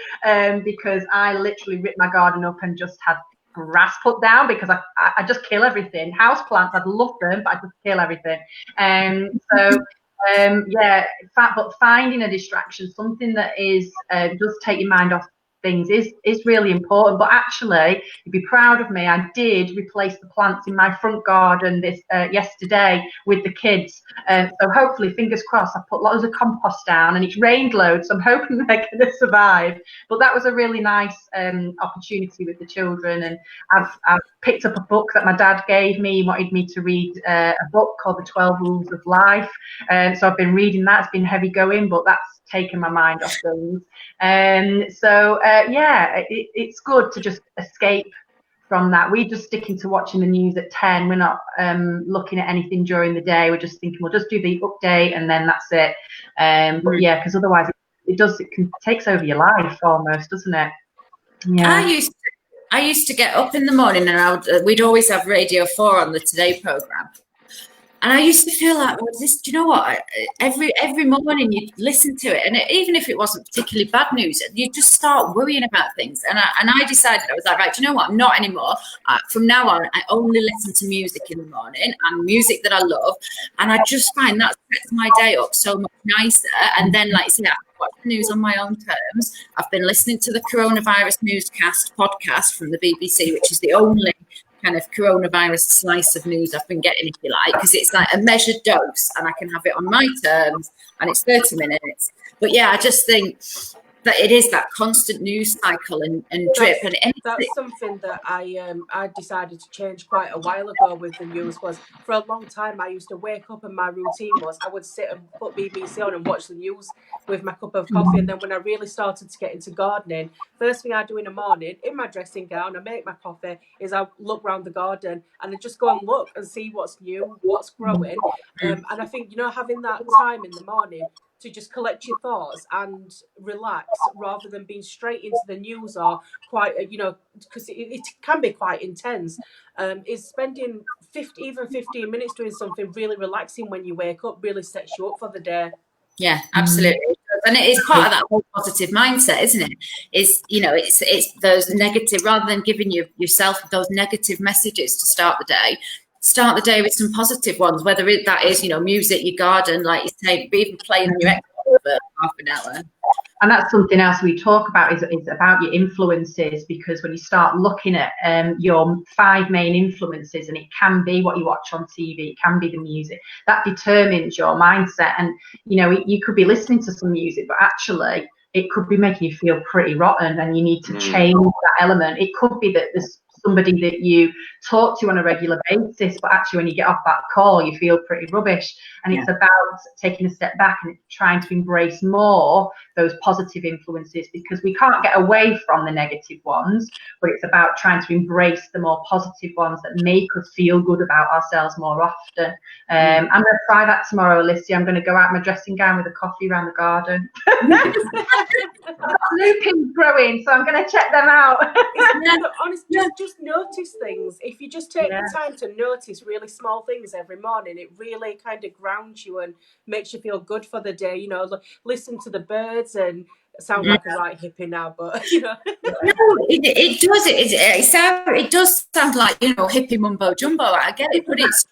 because I literally ripped my garden up and just had grass put down, because I just kill everything. House plants, I'd love them, but I just kill everything. Yeah, in fact, but finding a distraction, something that is does take your mind off things is really important. But actually, you'd be proud of me. I did replace the plants in my front garden yesterday with the kids. So hopefully, fingers crossed, I put loads of compost down, and it's rained loads, so I'm hoping they're going to survive. But that was a really nice opportunity with the children, and I've picked up a book that my dad gave me. He wanted me to read a book called The 12 Rules of Life. So I've been reading that. It's been heavy going, but that's taken my mind off things. It's good to just escape from that. We're just sticking to watching the news at 10. We're not looking at anything during the day. We're just thinking we'll just do the update and then that's it. But yeah, because otherwise it takes over your life almost, doesn't it? Yeah. I used to get up in the morning and we'd always have Radio 4 on the Today programme. And I used to feel like, do you know what? Every morning you'd listen to it, and even if it wasn't particularly bad news, you'd just start worrying about things. And I decided, I was like, right, do you know what? I'm not anymore. From now on, I only listen to music in the morning and music that I love. And I just find that sets my day up so much nicer. And then, like I say, I watch the news on my own terms. I've been listening to the Coronavirus Newscast podcast from the BBC, which is the only kind of coronavirus slice of news I've been getting, if you like, because it's like a measured dose and I can have it on my terms and it's 30 minutes. But yeah, I just think that it is that constant news cycle and drip. That's something that I decided to change quite a while ago with the news. Was for a long time I used to wake up and my routine was I would sit and put BBC on and watch the news with my cup of coffee. And then when I really started to get into gardening, first thing I do in the morning in my dressing gown, I make my coffee, is I look around the garden and I just go and look and see what's new, what's growing. And I think, having that time in the morning to just collect your thoughts and relax rather than being straight into the news or quite, because it can be quite intense, is spending 15 minutes doing something really relaxing when you wake up really sets you up for the day. Yeah, absolutely. And it is part of that whole positive mindset, isn't it? It's those negative, rather than giving yourself those negative messages to start the day with some positive ones, whether that is, music, your garden, like you say, even playing on your Xbox for half an hour. And that's something else we talk about is about your influences, because when you start looking at your 5 main influences, and it can be what you watch on TV, it can be the music, that determines your mindset. And, you could be listening to some music, but actually it could be making you feel pretty rotten and you need to change that element. It could be that there's somebody that you talk to on a regular basis, but actually when you get off that call, you feel pretty rubbish. And it's about taking a step back and trying to embrace more those positive influences, because we can't get away from the negative ones, but it's about trying to embrace the more positive ones that make us feel good about ourselves more often. I'm going to try that tomorrow, Alicia. I'm going to go out in my dressing gown with a coffee around the garden. Lupins growing, so I'm going to check them out. Honestly, just notice things. If you just take the time to notice really small things every morning, it really kind of grounds you and makes you feel good for the day. Listen to the birds and sound like a right hippie now, but No, it does. It does sound like hippie mumbo jumbo. I get it, but it's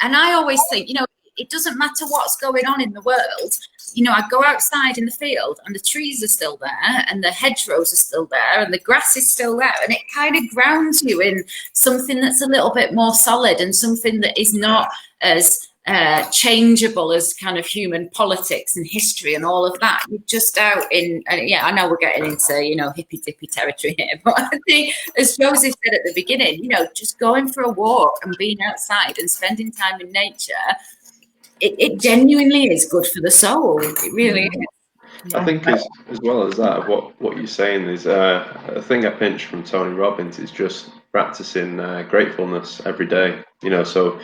and I always think it doesn't matter what's going on in the world. I go outside in the field and the trees are still there and the hedgerows are still there and the grass is still there, and it kind of grounds you in something that's a little bit more solid and something that is not as changeable as kind of human politics and history and all of that. You're just out in, I know we're getting into, hippy dippy territory here, but I think, as Josie said at the beginning, just going for a walk and being outside and spending time in nature, it genuinely is good for the soul. It really is. I think as well as that, what you're saying is a thing I pinched from Tony Robbins is just practicing gratefulness every day. So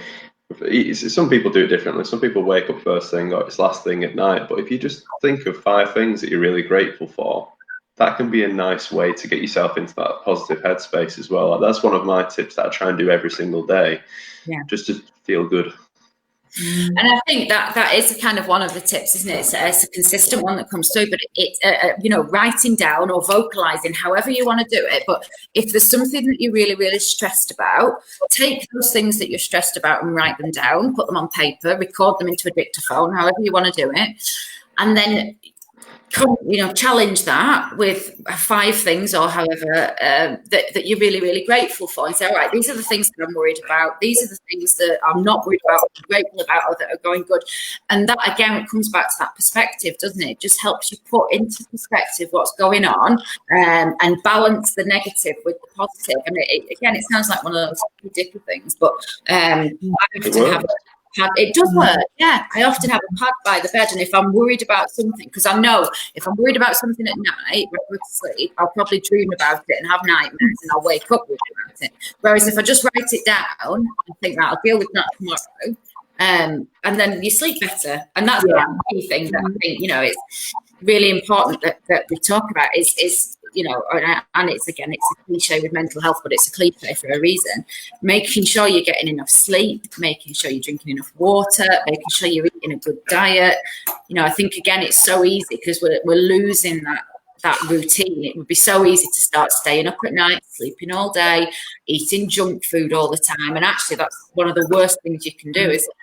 some people do it differently. Some people wake up first thing or it's last thing at night. But if you just think of 5 things that you're really grateful for, that can be a nice way to get yourself into that positive headspace as well. That's one of my tips that I try and do every single day, just to feel good. And I think that is kind of one of the tips, isn't it? It's a consistent one that comes through, but it's writing down or vocalizing, however you want to do it. But if there's something that you're really, really stressed about, take those things that you're stressed about and write them down, put them on paper, record them into a dictaphone, however you want to do it. And then challenge that with 5 things or however that you're really, really grateful for, and say, all right, these are the things that I'm worried about. These are the things that I'm not worried about, I'm grateful about, or that are going good. And that, again, comes back to that perspective, doesn't it? It just helps you put into perspective what's going on and balance the negative with the positive. And again, it sounds like one of those ridiculous things, but I often have pad. It does work, yeah. I often have a pad by the bed, and if I'm worried about something, because I know if I'm worried about something at night when I go to sleep, I'll probably dream about it and have nightmares, and I'll wake up worried about it. Whereas if I just write it down, I think that I'll deal with that tomorrow, and then you sleep better. And that's the key thing that I think, it's really important that we talk about is and it's a cliche with mental health, but it's a cliche for a reason. Making sure you're getting enough sleep, making sure you're drinking enough water, making sure you're eating a good diet. I think, again, it's so easy because we're losing that routine. It would be so easy to start staying up at night, sleeping all day, eating junk food all the time, and actually that's one of the worst things you can do, isn't it?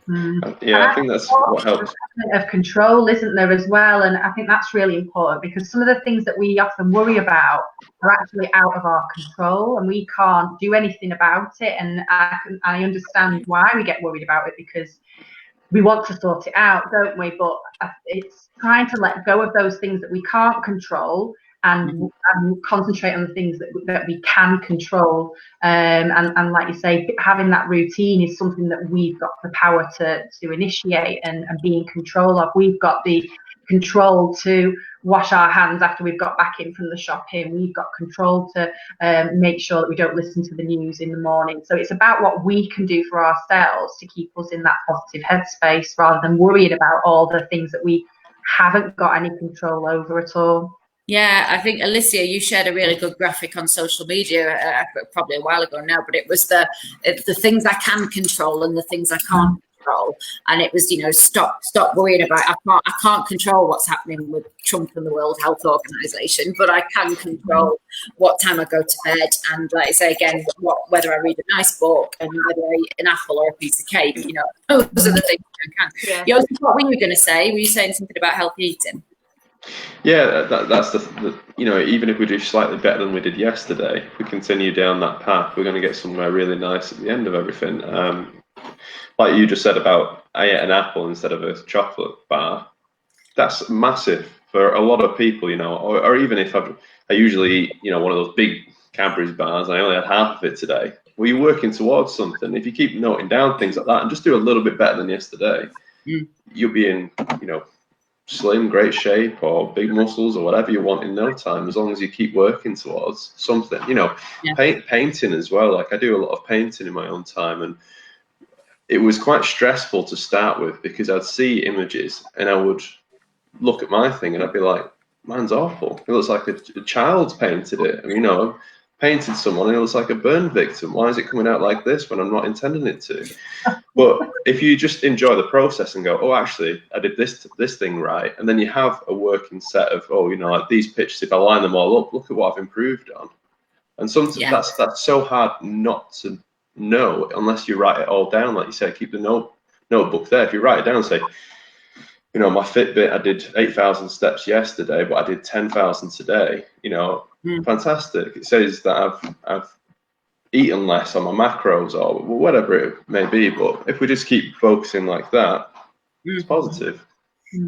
I think that's what helps. Of control, isn't there, as well? And I think that's really important, because some of the things that we often worry about are actually out of our control, and we can't do anything about it. And I understand why we get worried about it, because we want to sort it out, don't we? But it's trying to let go of those things that we can't control and concentrate on the things that we can control. And like you say, having that routine is something that we've got the power to initiate and be in control of. We've got the control to wash our hands after we've got back in from the shopping. We've got control to make sure that we don't listen to the news in the morning. So it's about what we can do for ourselves to keep us in that positive headspace, rather than worrying about all the things that we haven't got any control over at all. Yeah, I think, Alicia, you shared a really good graphic on social media probably a while ago now, but it was the things I can control and the things I can't control. And it was, stop worrying about it. I can't control what's happening with Trump and the World Health Organization, but I can control what time I go to bed, and, like I say again, whether I read a nice book and whether I eat an apple or a piece of cake. Those are the things I can. Yeah. What were you going to say? Were you saying something about healthy eating? Yeah, that's the even if we do slightly better than we did yesterday, if we continue down that path, we're going to get somewhere really nice at the end of everything. Like you just said about, I ate an apple instead of a chocolate bar. That's massive for a lot of people, or even if I usually eat, one of those big Cadbury's bars, I only had half of it today. Well, you're working towards something. If you keep noting down things like that and just do a little bit better than yesterday, you'll be in, slim, great shape, or big muscles, or whatever you want in no time, as long as you keep working towards something. Painting as well. Like, I do a lot of painting in my own time, and it was quite stressful to start with, because I'd see images and I would look at my thing and I'd be like, man's awful. It looks like a child's painted it. And, painted someone and it looks like a burn victim. Why is it coming out like this when I'm not intending it to? But if you just enjoy the process and go, oh, actually, I did this thing right, and then you have a working set of, like these pictures, if I line them all up, look at what I've improved on. And sometimes that's so hard not to know unless you write it all down. Like you said, keep the notebook there. If you write it down and say, my Fitbit, I did 8,000 steps yesterday, but I did 10,000 today, fantastic. It says that I've eaten less on my macros or whatever it may be. But if we just keep focusing like that, it's positive.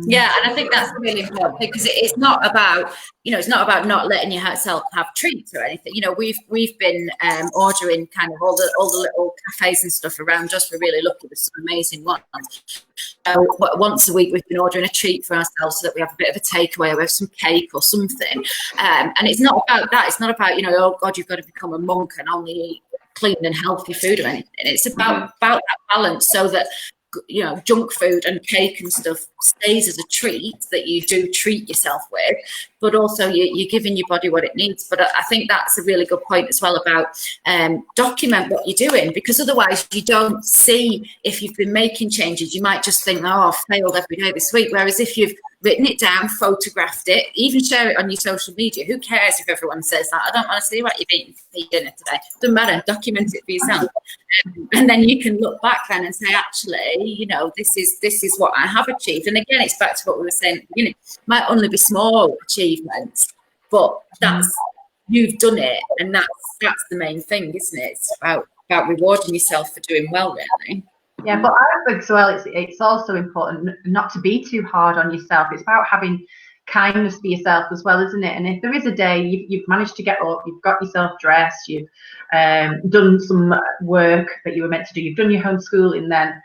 Yeah, and I think that's really important, because it's not about, it's not about not letting yourself have treats or anything. We've been ordering kind of all the little cafes and stuff around us. We're really lucky with some amazing ones. Once a week we've been ordering a treat for ourselves so that we have a bit of a takeaway, or we have some cake or something. And it's not about that. It's not about, oh God, you've got to become a monk and only eat clean and healthy food or anything. It's about that balance, so that junk food and cake and stuff stays as a treat that you do treat yourself with, but also you're giving your body what it needs. But I think that's a really good point as well about document what you're doing, because otherwise you don't see if you've been making changes. You might just think, oh, I've failed every day this week. Whereas if you've written it down, photographed it, even share it on your social media, who cares if everyone says that? I don't want to see what you've eaten for dinner today. Doesn't matter. Document it for yourself. And then you can look back then and say, actually, you know, this is what I have achieved. And again, it's back to what we were saying at the beginning. It might only be small achievements, but that's, you've done it, and that's the main thing, isn't it? It's about rewarding yourself for doing well, really. Yeah, but I think as well, it's also important not to be too hard on yourself. It's about having kindness for yourself as well, isn't it? And if there is a day you've managed to get up, you've got yourself dressed, you've done some work that you were meant to do, you've done your homeschooling, then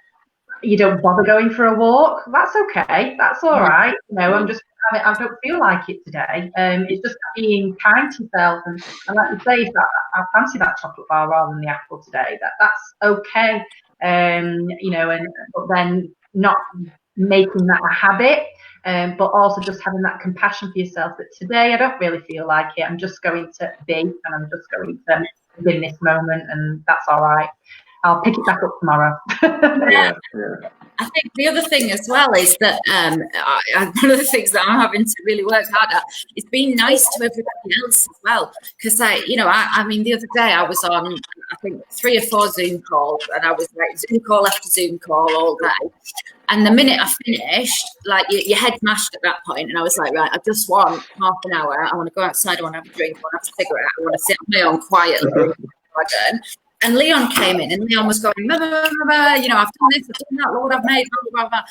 you don't bother going for a walk, that's okay, that's all right. You know, I don't feel like it today. It's just being kind to yourself, and like you say, I fancy that chocolate bar rather than the apple today. That's okay. You know, but then not making that a habit, but also just having that compassion for yourself that today I don't really feel like it. I'm just going to be, and I'm just going to be in this moment, and that's all right. I'll pick it back up tomorrow. Yeah. I think the other thing as well is that one of the things that I'm having to really work hard at is being nice to everybody else as well. Because I mean, the other day I was on, I think 3 or 4 Zoom calls, and I was like Zoom call after Zoom call all day. And the minute I finished, like your head mashed at that point, and I was like, right, I just want half an hour. I want to go outside. I want to have a drink. I want to have a cigarette. I want to sit on my own quietly. And Leon came in, and Leon was going, blah, blah, blah, blah, you know, I've done this, I've done that, Lord, I've made, blah, blah, blah.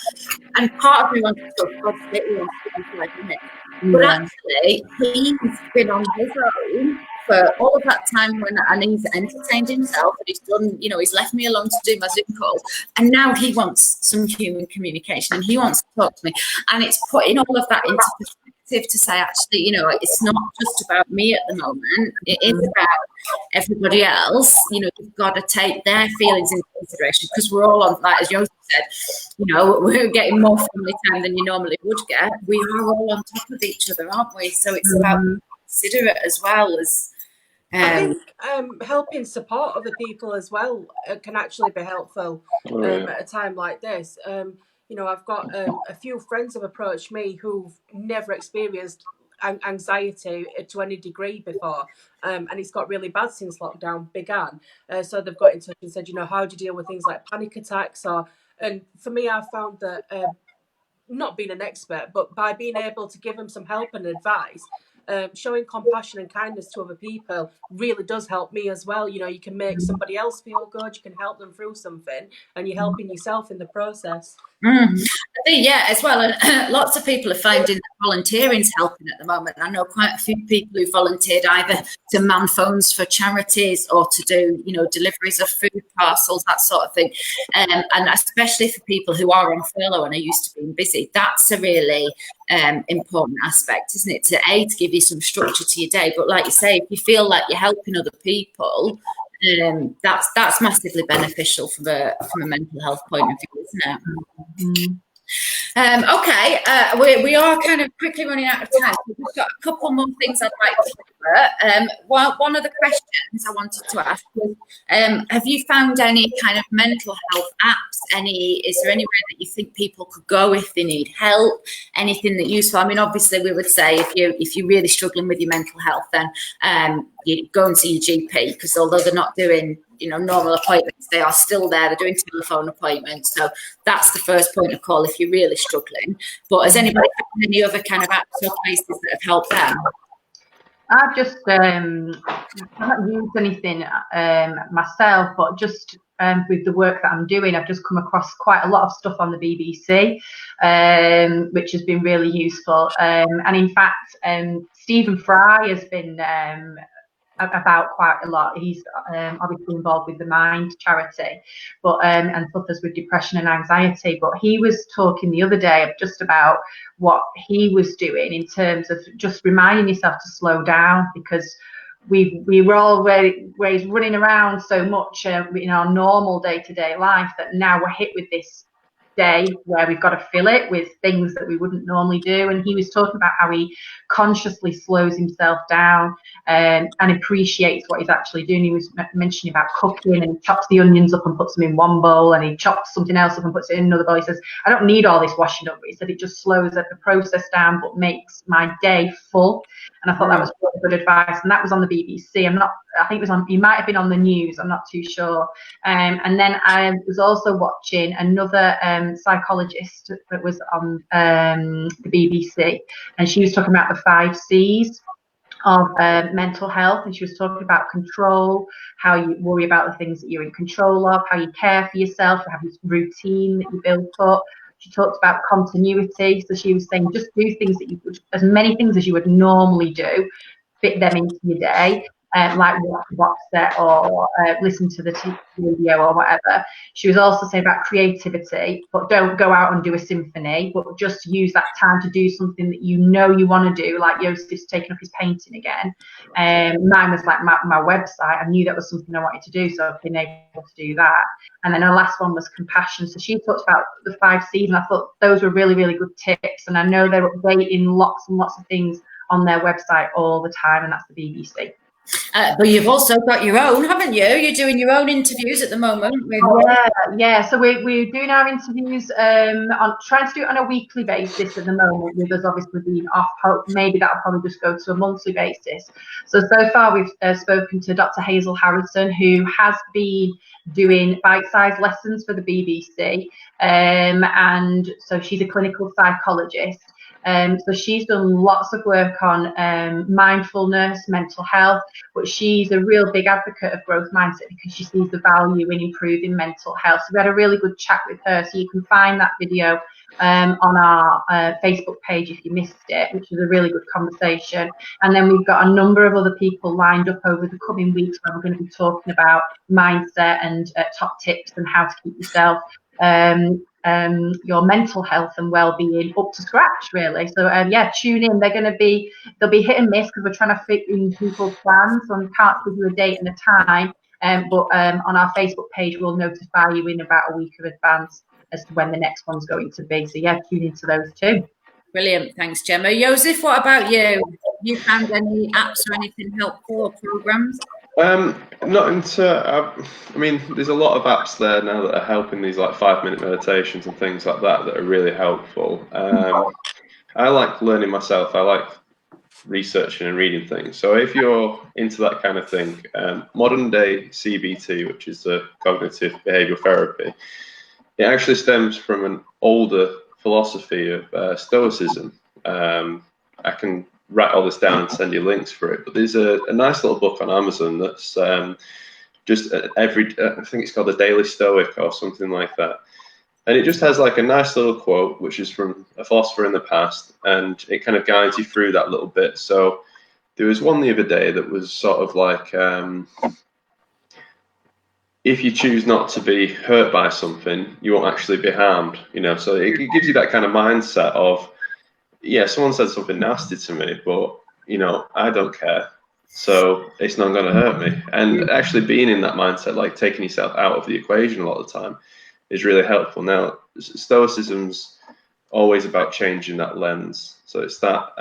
And part of me wanted to go, God, Leon for like a minute. But actually, he's been on his own for all of that time and he's entertained himself, and he's done, you know, he's left me alone to do my Zoom calls. And now he wants some human communication, and he wants to talk to me. And it's putting all of that into perspective to say, actually, you know, it's not just about me at the moment. It is about everybody else. You know, you've got to take their feelings into consideration, because we're all on, like as Joseph said, you know, we're getting more family time than you normally would get. We are all on top of each other, aren't we? So it's about considerate as well as. I think helping support other people as well can actually be helpful at a time like this. You know, I've got a few friends have approached me who've never experienced anxiety to any degree before, and it's got really bad since lockdown began. So they've got in touch and said, you know, how do you deal with things like panic attacks? And for me, I found that not being an expert, but by being able to give them some help and advice, showing compassion and kindness to other people really does help me as well. You know, you can make somebody else feel good, you can help them through something, and you're helping yourself in the process. I think, yeah, as well, and lots of people are finding that volunteering's helping at the moment. I know quite a few people who volunteered either to man phones for charities or to do, you know, deliveries of food parcels, that sort of thing. And especially for people who are on furlough and are used to being busy, that's a really important aspect, isn't it? To give you some structure to your day. But like you say, if you feel like you're helping other people, that's massively beneficial from a mental health point of view, isn't it? Okay, we are kind of quickly running out of time. So we've got a couple more things I'd like to cover. One of the questions I wanted to ask was, have you found any kind of mental health apps? Is there anywhere that you think people could go if they need help? Anything that useful? I mean, obviously, we would say if you're really struggling with your mental health, then you go and see your GP, because although they're not doing, you know, normal appointments, they are still there. They're doing telephone appointments, so that's the first point of call if you're really struggling. But has anybody found any other kind of apps or places that have helped them? I've just not used anything myself, but just with the work that I'm doing, I've just come across quite a lot of stuff on the BBC, which has been really useful. And in fact, Stephen Fry has been about quite a lot. He's obviously involved with the Mind charity, but and suffers with depression and anxiety. But he was talking the other day just about what he was doing in terms of just reminding yourself to slow down, because we were always running around so much in our normal day-to-day life that now we're hit with this day where we've got to fill it with things that we wouldn't normally do. And he was talking about how he consciously slows himself down and appreciates what he's actually doing. He was mentioning about cooking, and he chops the onions up and puts them in one bowl, and he chops something else up and puts it in another bowl. He says, I don't need all this washing up. But he said it just slows the process down, but makes my day full. And I thought that was really good advice. And that was on the BBC. I think it was on, you might have been on the news, I'm not too sure. And then I was also watching another psychologist that was on the BBC, and she was talking about the 5 C's of mental health, and she was talking about control, how you worry about the things that you're in control of, how you care for yourself, you have this routine that you build up. She talked about continuity, so she was saying just do things that you would, as many things as you would normally do, fit them into your day, like watch a box set or listen to the radio or whatever. She was also saying about creativity, but don't go out and do a symphony, but just use that time to do something that you know you want to do, like Yosef's taking up his painting again. Mine was like my website. I knew that was something I wanted to do, so I've been able to do that. And then her last one was compassion. So she talked about the 5 C's, and I thought those were really, really good tips. And I know they're updating lots and lots of things on their website all the time, and that's the BBC. But you've also got your own, haven't you? You're doing your own interviews at the moment. Yeah. So we're doing our interviews on trying to do it on a weekly basis at the moment, with us obviously being off. Maybe that'll probably just go to a monthly basis. So far we've spoken to Dr. Hazel Harrison, who has been doing bite-sized lessons for the BBC, and so she's a clinical psychologist. So she's done lots of work on mindfulness, mental health, but she's a real big advocate of growth mindset because she sees the value in improving mental health. So we had a really good chat with her. So you can find that video on our Facebook page if you missed it, which was a really good conversation. And then we've got a number of other people lined up over the coming weeks where we're going to be talking about mindset and top tips and how to keep yourself your mental health and well-being up to scratch, really. So tune in. They'll be hit and miss because we're trying to fit in people's plans, so we can't give you a date and a time, but on our Facebook page we'll notify you in about a week in advance as to when the next one's going to be. So tune into those too. Brilliant, thanks Gemma. Joseph, what about you? Have you found any apps or anything helpful or programs? Not into. I mean, there's a lot of apps there now that are helping these like 5-minute meditations and things like that are really helpful. I like learning myself. I like researching and reading things. So if you're into that kind of thing, modern day CBT, which is the cognitive behavioral therapy, it actually stems from an older philosophy of Stoicism. I can write all this down and send you links for it, but there's a nice little book on Amazon that's just I think it's called The Daily Stoic or something like that, and it just has like a nice little quote which is from a philosopher in the past, and it kind of guides you through that little bit. So there was one the other day that was sort of like if you choose not to be hurt by something, you won't actually be harmed, so it gives you that kind of mindset of, yeah, someone said something nasty to me, but I don't care, so it's not going to hurt me. And actually being in that mindset, like taking yourself out of the equation a lot of the time, is really helpful. Now, Stoicism's always about changing that lens. So it's that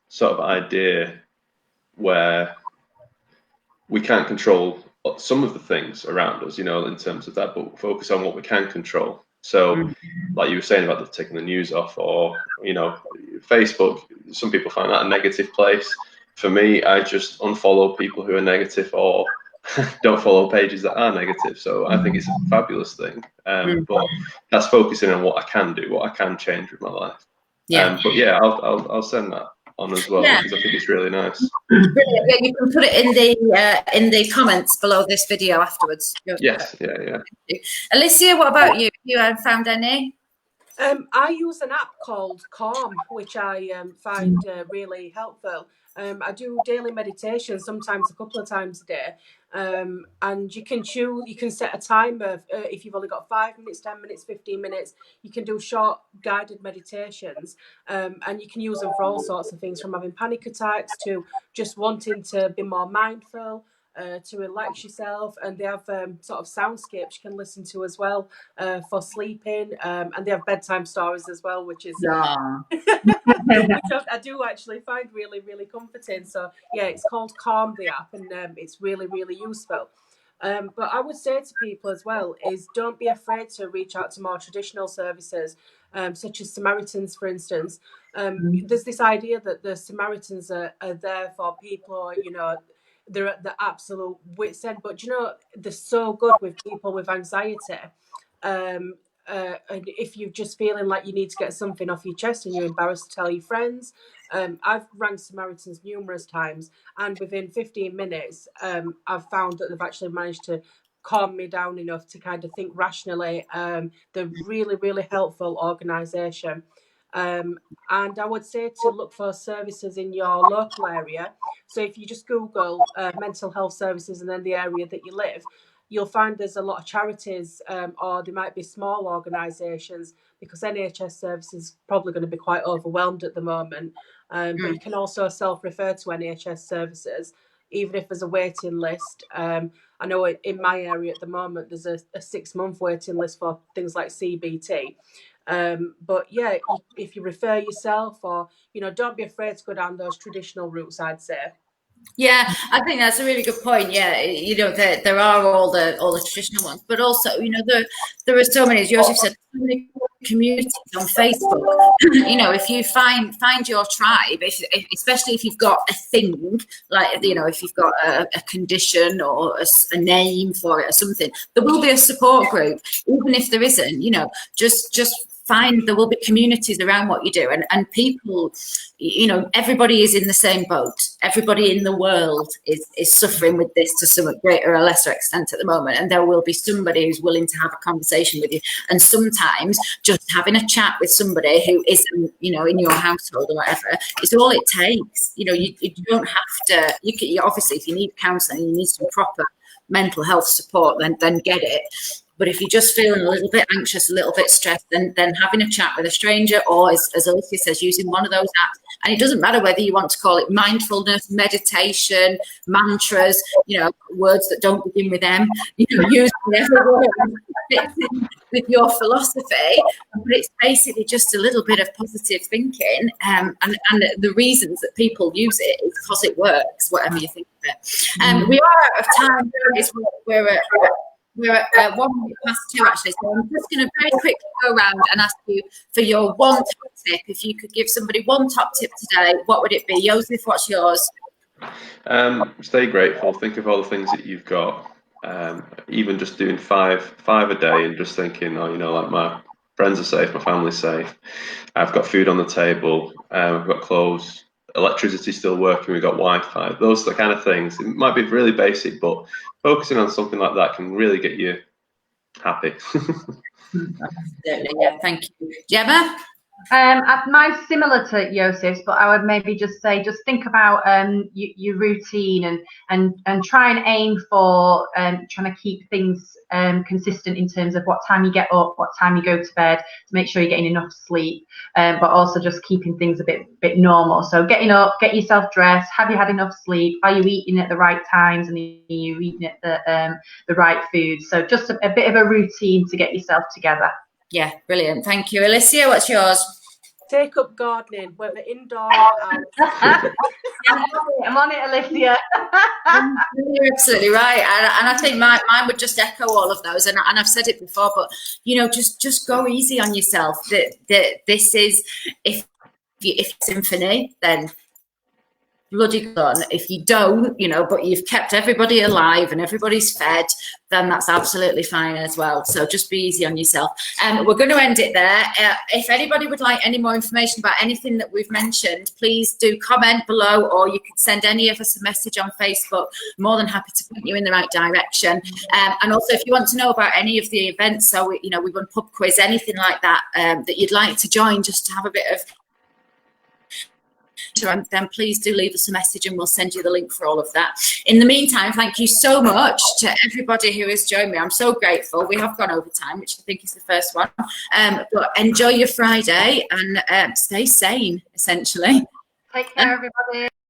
sort of idea where we can't control some of the things around us, in terms of that, but focus on what we can control. So, like you were saying about taking the news off, or Facebook, some people find that a negative place. For me, I just unfollow people who are negative, or don't follow pages that are negative. So I think it's a fabulous thing. But that's focusing on what I can do, what I can change with my life. But yeah, I'll send that on as well, because I think it's really nice. Brilliant. Yeah, you can put it in the comments below this video afterwards. Yes, yeah. Alicia, what about you? You found any? I use an app called Calm, which I find really helpful. I do daily meditation, sometimes a couple of times a day, and you can set a timer if you've only got 5 minutes, 10 minutes, 15 minutes. You can do short guided meditations, and you can use them for all sorts of things, from having panic attacks to just wanting to be more mindful. to relax yourself, and they have sort of soundscapes you can listen to as well for sleeping, and they have bedtime stories as well, which is which I do actually find really, really comforting. So yeah, it's called Calm, the app, and it's really, really useful. But I would say to people as well is don't be afraid to reach out to more traditional services, such as Samaritans, for instance. There's this idea that the Samaritans are there for people, you know, they're at the absolute wit's end, but you know, they're so good with people with anxiety. And if you're just feeling like you need to get something off your chest and you're embarrassed to tell your friends, I've rang Samaritans numerous times, and within 15 minutes, I've found that they've actually managed to calm me down enough to kind of think rationally. They're really, really helpful organisation. And I would say to look for services in your local area. So if you just Google mental health services and then the area that you live, you'll find there's a lot of charities, or there might be small organisations, because NHS services is probably going to be quite overwhelmed at the moment. But you can also self-refer to NHS services, even if there's a waiting list. I know in my area at the moment, there's a 6-month waiting list for things like CBT. But yeah, if you refer yourself, or, you know, don't be afraid to go down those traditional routes, I'd say. Yeah, I think that's a really good point. Yeah, you know, there are all the traditional ones, but also, you know, there are so many, as Joseph said, so many communities on Facebook. You know, if you find your tribe, especially if you've got a thing, like, you know, if you've got a condition or a name for it or something, there will be a support group. Even if there isn't, you know, just find there will be communities around what you do, and people, you know, everybody is in the same boat. Everybody in the world is suffering with this to some greater or lesser extent at the moment, and there will be somebody who's willing to have a conversation with you. And sometimes just having a chat with somebody who isn't, you know, in your household or whatever, is all it takes. You know, you don't have to, obviously if you need counselling, you need some proper mental health support, then get it. But if you're just feeling a little bit anxious, a little bit stressed, then having a chat with a stranger, or as Alicia says, using one of those apps. And it doesn't matter whether you want to call it mindfulness, meditation, mantras, you know, words that don't begin with M. You know, use whatever word fits in with your philosophy. But it's basically just a little bit of positive thinking. And the reasons that people use it is because it works, whatever you think of it. We are out of time. We're at 1 minute past 2, actually. So I'm just going to very quickly go around and ask you for your one top tip. If you could give somebody one top tip today, what would it be? Joseph, what's yours? Stay grateful. Think of all the things that you've got. Even just doing five a day, and just thinking, oh, you know, like my friends are safe, my family's safe. I've got food on the table. I've got clothes. Electricity still working, we've got Wi-Fi. Those are the kind of things. It might be really basic, but focusing on something like that can really get you happy. Absolutely, yeah, thank you. Gemma? Mine's similar to Yosef's, but I would maybe just say, just think about your routine, and try and aim for trying to keep things consistent in terms of what time you get up, what time you go to bed, to make sure you're getting enough sleep, but also just keeping things a bit normal. So getting up, get yourself dressed, have you had enough sleep, are you eating at the right times, and are you eating at the right food? So just a bit of a routine to get yourself together. Yeah, brilliant. Thank you. Alicia, what's yours? Take up gardening, whether indoor or out. I'm on it, Alicia. You're absolutely right, and I think mine would just echo all of those. And I've said it before, but you know, just go easy on yourself. That this is, if it's symphony, then bloody done. If you don't, you know, but you've kept everybody alive and everybody's fed, then that's absolutely fine as well. So just be easy on yourself. We're going to end it there. If anybody would like any more information about anything that we've mentioned, please do comment below, or you can send any of us a message on Facebook. More than happy to point you in the right direction. And also, if you want to know about any of the events, so we run pub quiz, anything like that, that you'd like to join, just to have a bit of, then please do leave us a message and we'll send you the link for all of that. In the meantime, thank you so much to everybody who has joined me. I'm so grateful. We have gone over time, which I think is the first one. But enjoy your Friday and stay sane, essentially. Take care, everybody.